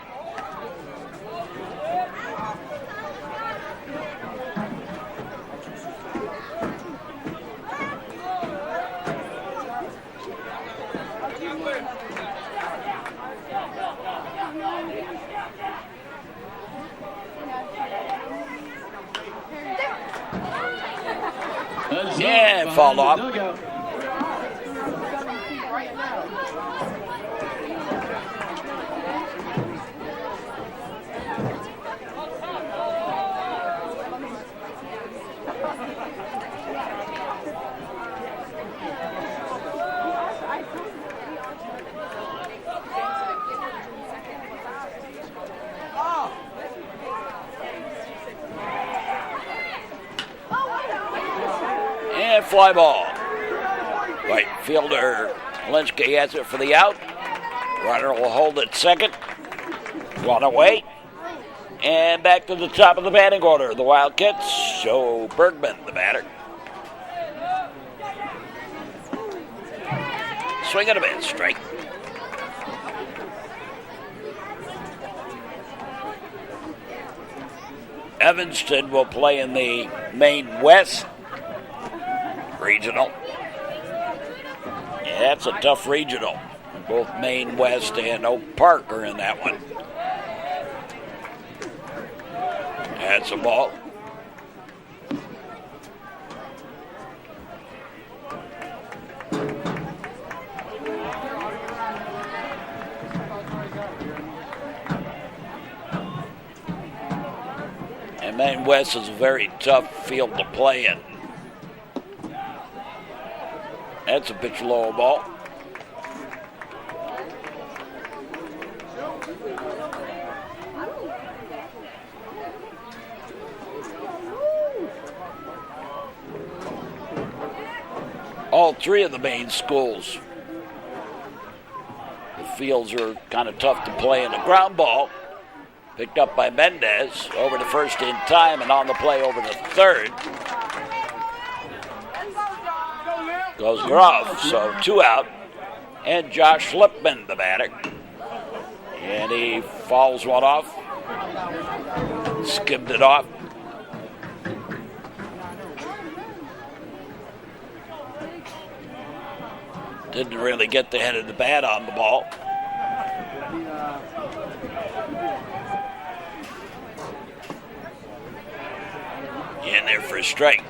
And fall off. And fly ball. Right fielder Linsky has it for the out. Runner will hold at second. One away. And back to the top of the batting order. The Wildcats. Joe Bergman, the batter. Swing and a miss. Strike. Evanston will play in the Maine West Regional. Yeah, that's a tough regional. Both Maine West and Oak Park are in that one. That's a ball. And Maine West is a very tough field to play in. That's a pitch low ball. All three of the main schools, the fields are kind of tough to play in. A ground ball picked up by Mendez over to first in time and on the play over to third. Goes Groff, so 2 out. And Josh Lipman, the batter. And he fouls one off. Skimmed it off. Didn't really get the head of the bat on the ball. In there for a strike.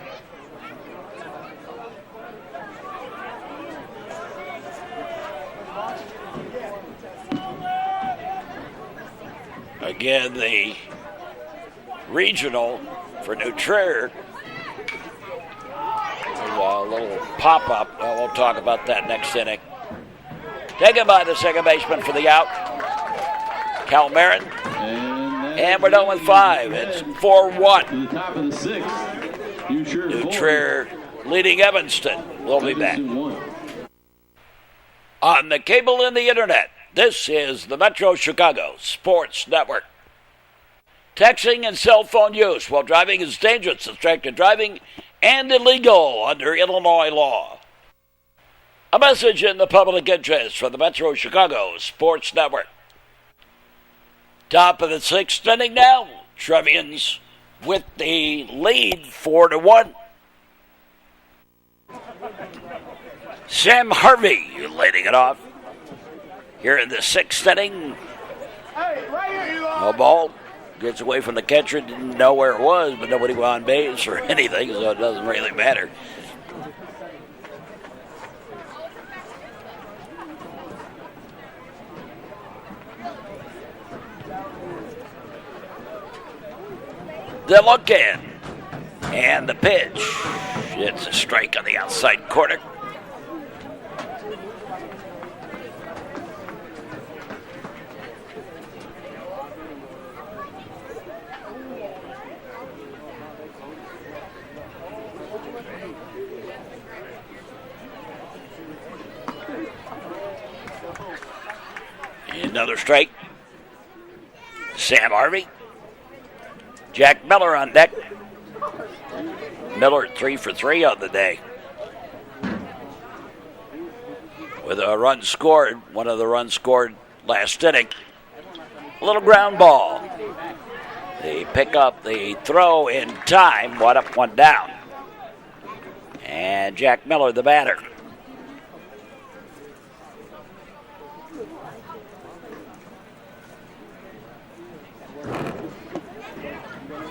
Again, the regional for New Trier. A little pop-up. We'll talk about that next inning. Taken by the second baseman for the out, Cal Marin. And we're done with 5. It's 4-1. To the top of the 6th. New Trier leading Evanston. We'll be back. On the cable and the internet, this is the Metro Chicago Sports Network. Texting and cell phone use while driving is dangerous, distracted driving, and illegal under Illinois law. A message in the public interest from the Metro Chicago Sports Network. Top of the 6th inning now. Trevians with the lead 4-1. Sam Harvey leading it off. Here in the 6th inning. No ball. Gets away from the catcher. Didn't know where it was, but nobody was on base or anything, so it doesn't really matter. The look in. And the pitch. It's a strike on the outside corner. Another strike. Sam Harvey. Jack Miller on deck. Miller 3 for 3 on the day. with a run scored, one of the runs scored last inning. A little ground ball. They pick up the throw in time, one up, one down. And Jack Miller, the batter.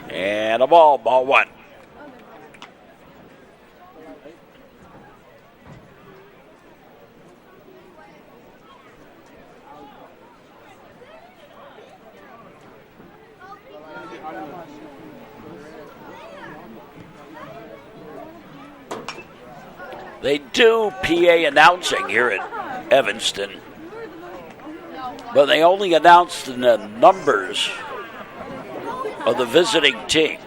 And a ball one. They do PA announcing here at Evanston, but they only announce the numbers of the visiting team.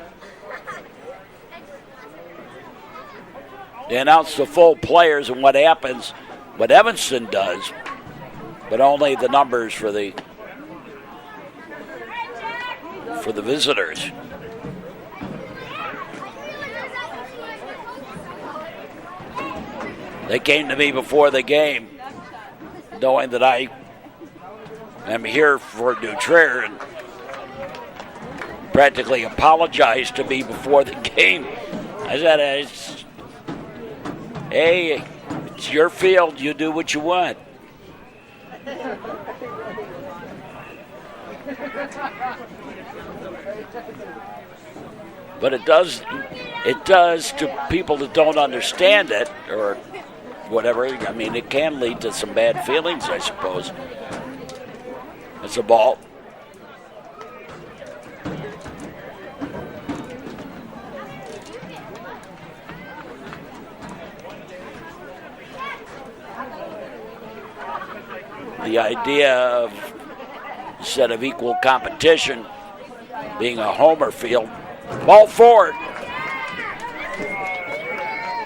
They announce the full players and what happens, what Evanston does, but only the numbers for the visitors. They came to me before the game, knowing that I am here for New Trier, and practically apologized to me before the game. I said, hey, it's your field. You do what you want. But it does to people that don't understand it or whatever. I mean, it can lead to some bad feelings, I suppose. It's a ball. The idea of, instead of equal competition, being a homer field, ball forward.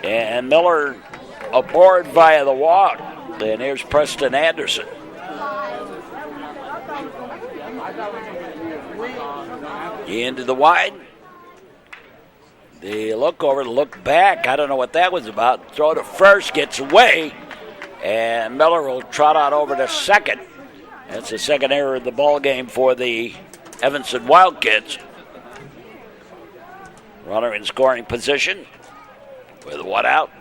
And Miller aboard via the walk. And here's Preston Anderson. Into the wide. The look over, the look back. I don't know what that was about. Throw to first, gets away. And Miller will trot on over to second. That's the second error of the ball game for the Evanston Wildkits. Runner in scoring position with one out.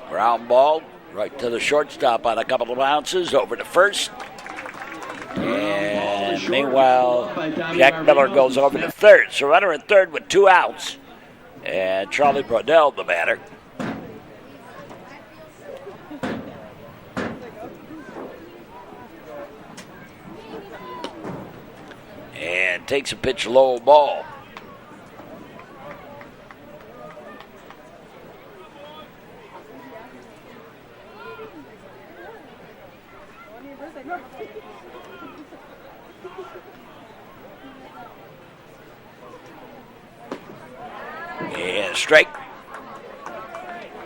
Ground ball right to the shortstop on a couple of bounces, over to first. And meanwhile, Jack Miller goes over to third. So runner at third with two outs. And Charlie Brodell, the batter. And takes a pitch low ball. And strike.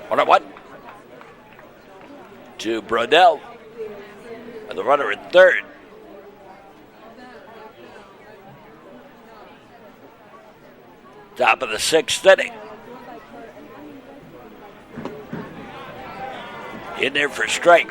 1-1 to Brodell. And the runner at third. Top of the sixth inning. In there for strike.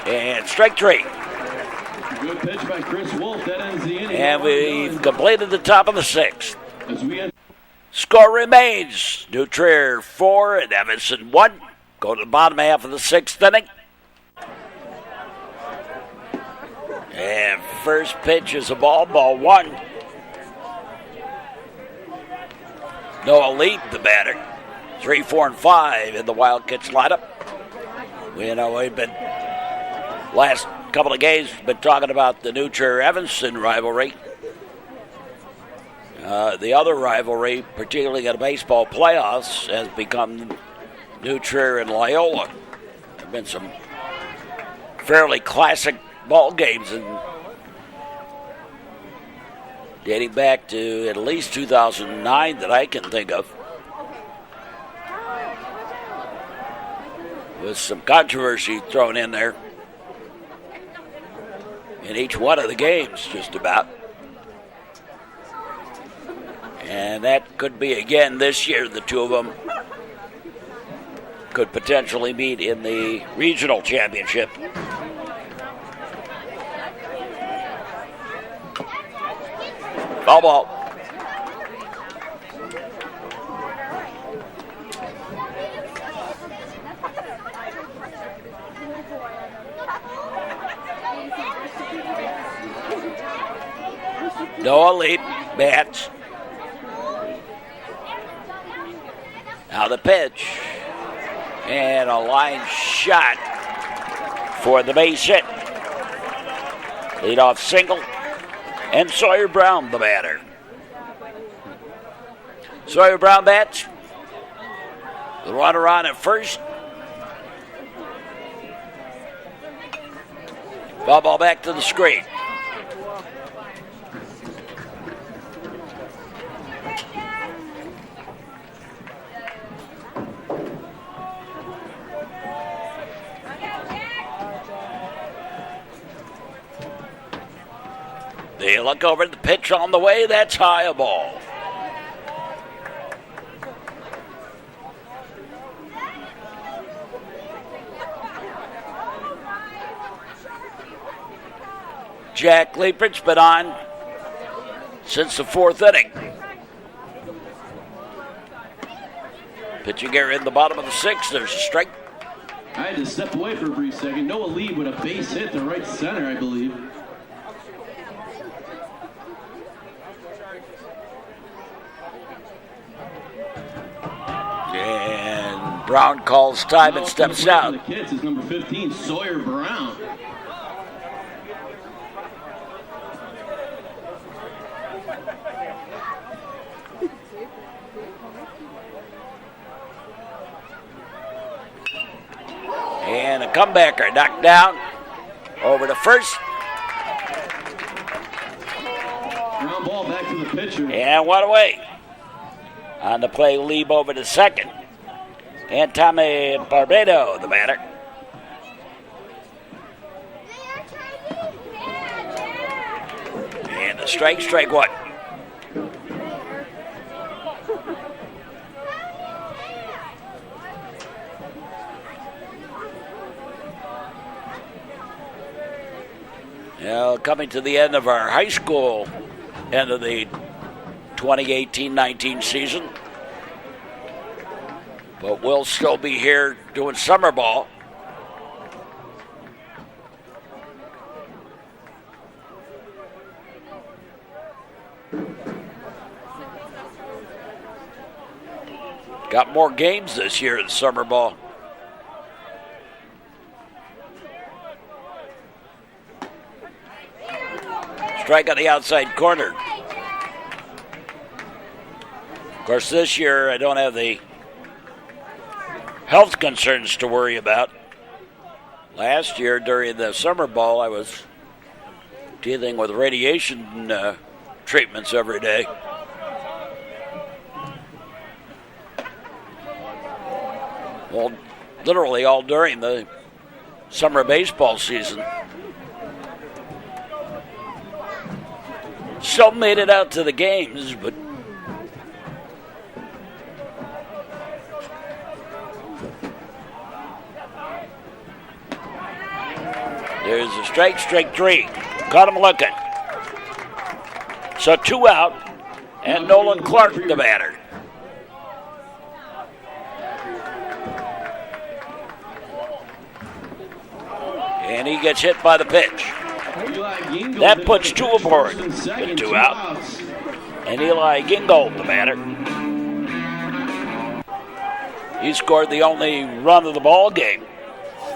And strike three. Good pitch by Chris Wolf. That ends the inning. And we've completed the top of the sixth. Score remains New Trier 4 and Evanston 1. Go to the bottom half of the sixth inning. And first pitch is a ball one. Noah Lead, the batter. 3, 4, and 5 in the Wildcats lineup. You know, we've been, last couple of games, been talking about the New Trier-Evanston rivalry. The other rivalry, particularly in the baseball playoffs, has become New Trier and Loyola. There have been some fairly classic ball games, and dating back to at least 2009 that I can think of. with some controversy thrown in there in each one of the games, just about. And that could be again this year. The two of them could potentially meet in the regional championship. Foul ball. Noah lead, bats. Now the pitch. And a line shot for the base hit. Leadoff single. And Sawyer Brown, the batter. Sawyer Brown bats. The runner on at first. Foul ball back to the screen. They look over the pitch on the way. That's high a ball. Jack Leiprit's been on since the fourth inning. Pitching here in the bottom of the sixth. There's a strike. I had to step away for a brief second. Noah Lee with a base hit to right center, I believe. And Brown calls time and steps out. The Kits is number 15, Sawyer Brown. And a comebacker knocked down over to first. Ground ball back to the pitcher. And one away. On the play, Lieb over to second. And Tommy Barbato, the batter. And a strike one. Now, coming to the end of our high school end of the 2018-19 season. But we'll still be here doing summer ball. Got more games this year in summer ball. Strike on the outside corner. Of course, this year I don't have the health concerns to worry about. Last year during the summer ball, I was dealing with radiation treatments every day. Well, literally all during the summer baseball season. Some made it out to the games, but there's a strike three. Got him looking. So 2 out, and Nolan Clark, the batter. And he gets hit by the pitch. That puts 2 aboard with 2 out. And Eli Gingold, the batter. He scored the only run of the ball game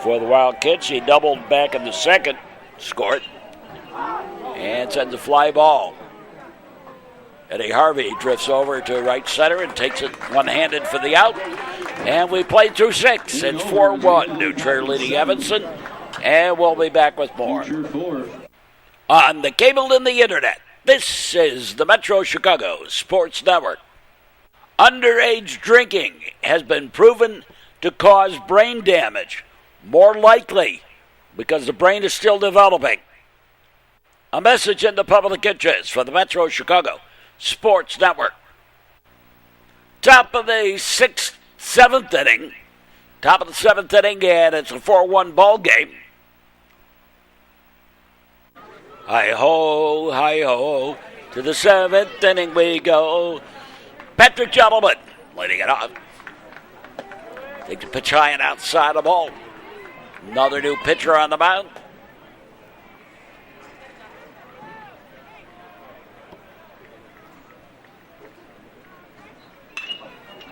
for the Wildkits. He doubled back in the second, scored, and sends a fly ball. Eddie Harvey drifts over to right center and takes it one-handed for the out. And we played through 6. It's 4-1. New Trier leading Evanston. And we'll be back with more. On the cable and the internet, this is the Metro Chicago Sports Network. Underage drinking has been proven to cause brain damage. More likely, because the brain is still developing. A message in the public interest for the Metro Chicago Sports Network. Top of the seventh inning, and it's a 4-1 ball game. Hi-ho, to the seventh inning we go. Patrick Gentleman leading it off. Takes a pitch high and outside the ball. Another new pitcher on the mound.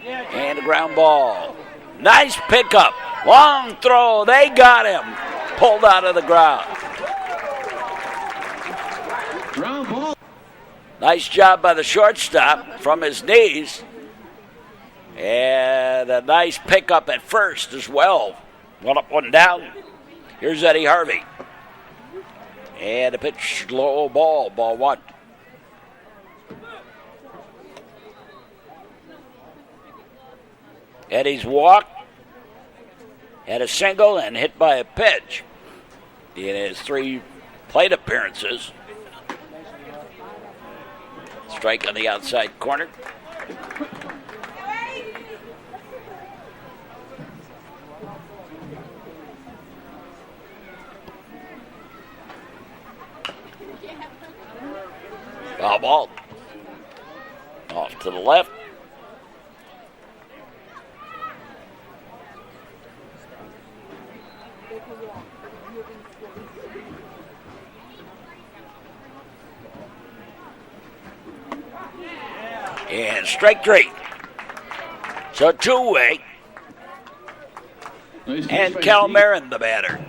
And a ground ball. Nice pickup. Long throw. They got him. Pulled out of the ground. Ground ball. Nice job by the shortstop from his knees. And a nice pickup at first as well. One up, one down. Here's Eddie Harvey. And a pitch, low ball, ball one. Eddie's walk, had a single and hit by a pitch in his 3 plate appearances. Strike on the outside corner. Foul ball. Off to the left. And strike 3. So 2-way. Nice And pitch by Cal Steve. Marin, the batter.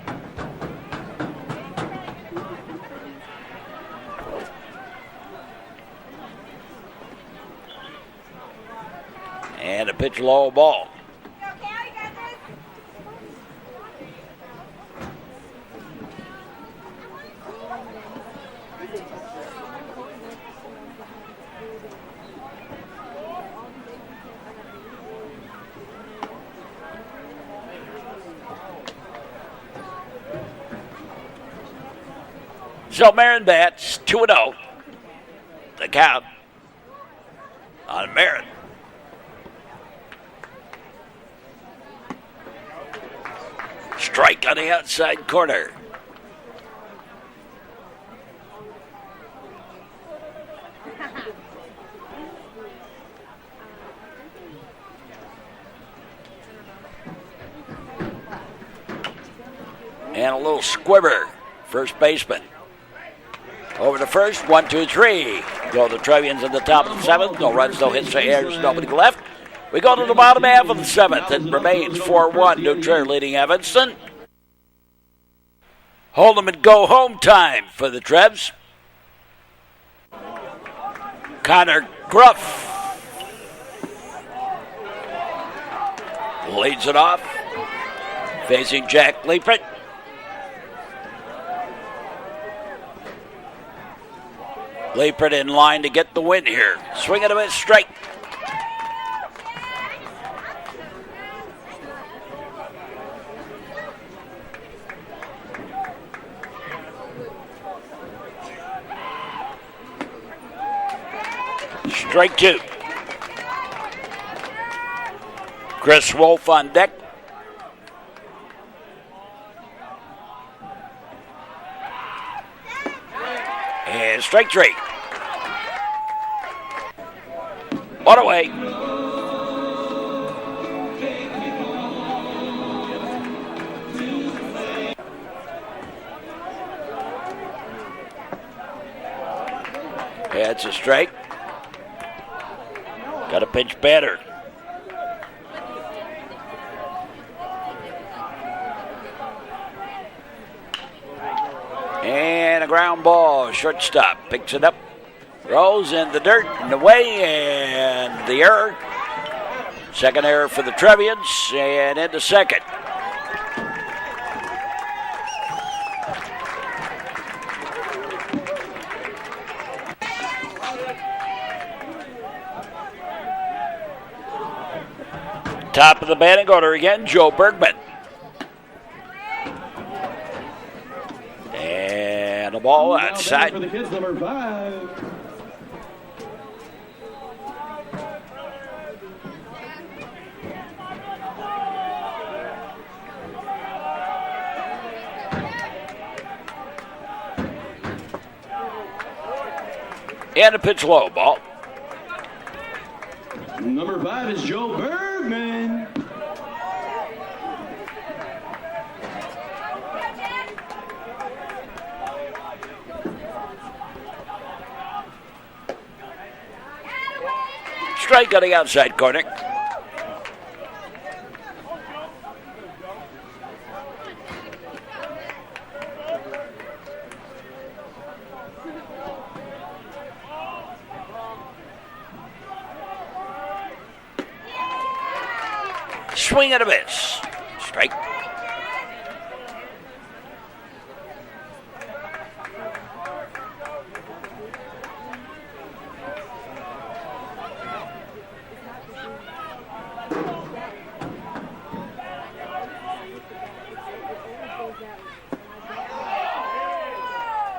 And a pitch, low ball. So Marin bats 2-0. The count on Marin. Strike on the outside corner. And a little squibber, first baseman. Over to first, 1, 2, 3. Go the Trevians in the top of the 7th. No runs, no hits, no errors, nobody left. We go to the bottom half of the 7th. It remains 4-1. New Trier leading Evanston. Hold 'em and go home time for the Trebs. Connor Gruff leads it off. Facing Jack Leipert. Leipert in line to get the win here. Swing and a miss, strike. Strike 2. Chris Wolf on deck. And strike 3. One away. That's a strike. Got a pinch batter. And a ground ball. Shortstop picks it up. Rolls in the dirt and away, and the error. Second error for the Trevians, and into second. top of the batting order again, Joe Bergman. And a ball outside. For the kids, number 5. And a pitch low, ball. Number 5 is Joe Bergman. Strike on the outside corner. Swing and a miss. Strike.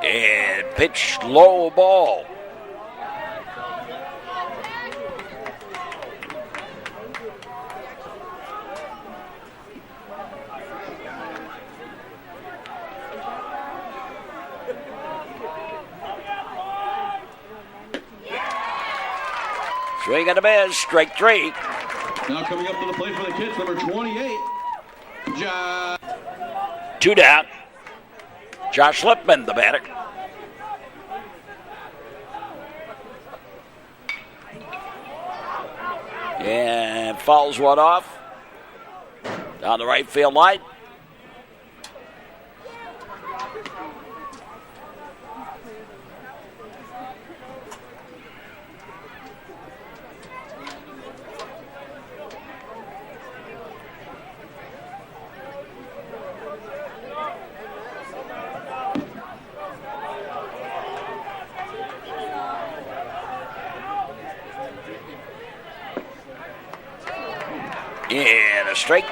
And pitch low ball. Swing and a miss, strike 3. Now coming up to the plate for the kids, number 28. Josh. 2 down. Josh Lipman, the batter. And fouls one off. Down the right field line. And a strike.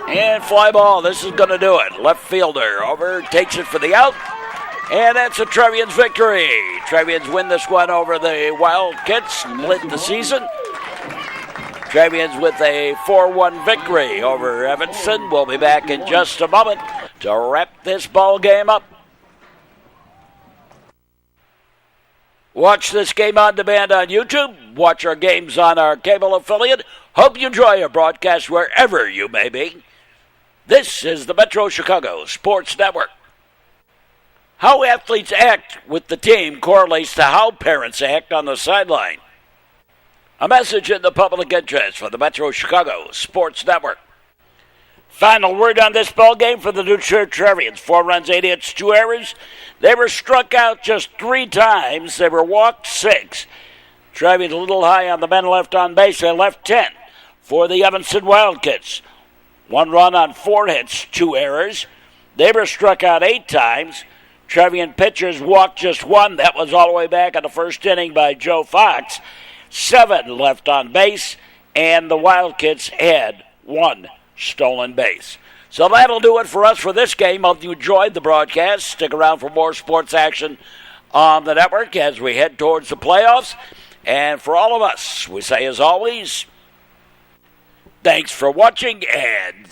And fly ball. This is going to do it. Left fielder over, takes it for the out. And that's a Trevians victory. Trevians win this one over the Wildkits, lit the season. Trevians with a 4-1 victory over Evanston. We'll be back in just a moment to wrap this ball game up. Watch this game on demand on YouTube. Watch our games on our cable affiliate. Hope you enjoy our broadcast wherever you may be. This is the Metro Chicago Sports Network. How athletes act with the team correlates to how parents act on the sideline. A message in the public interest for the Metro Chicago Sports Network. Final word on this ball game for the new Trier Trevians. 4 runs, 8 hits, 2 errors. They were struck out just 3 times. They were walked 6. Trevians a little high on the men left on base. They left 10 for the Evanston Wildkits. 1 run on 4 hits, 2 errors. They were struck out 8 times. Trevian pitchers walked just 1. That was all the way back in the first inning by Joe Fox. 7 left on base, and the Wildkits had 1 stolen base. So that'll do it for us for this game. Hope you enjoyed the broadcast. Stick around for more sports action on the network as we head towards the playoffs. And for all of us, we say as always, thanks for watching and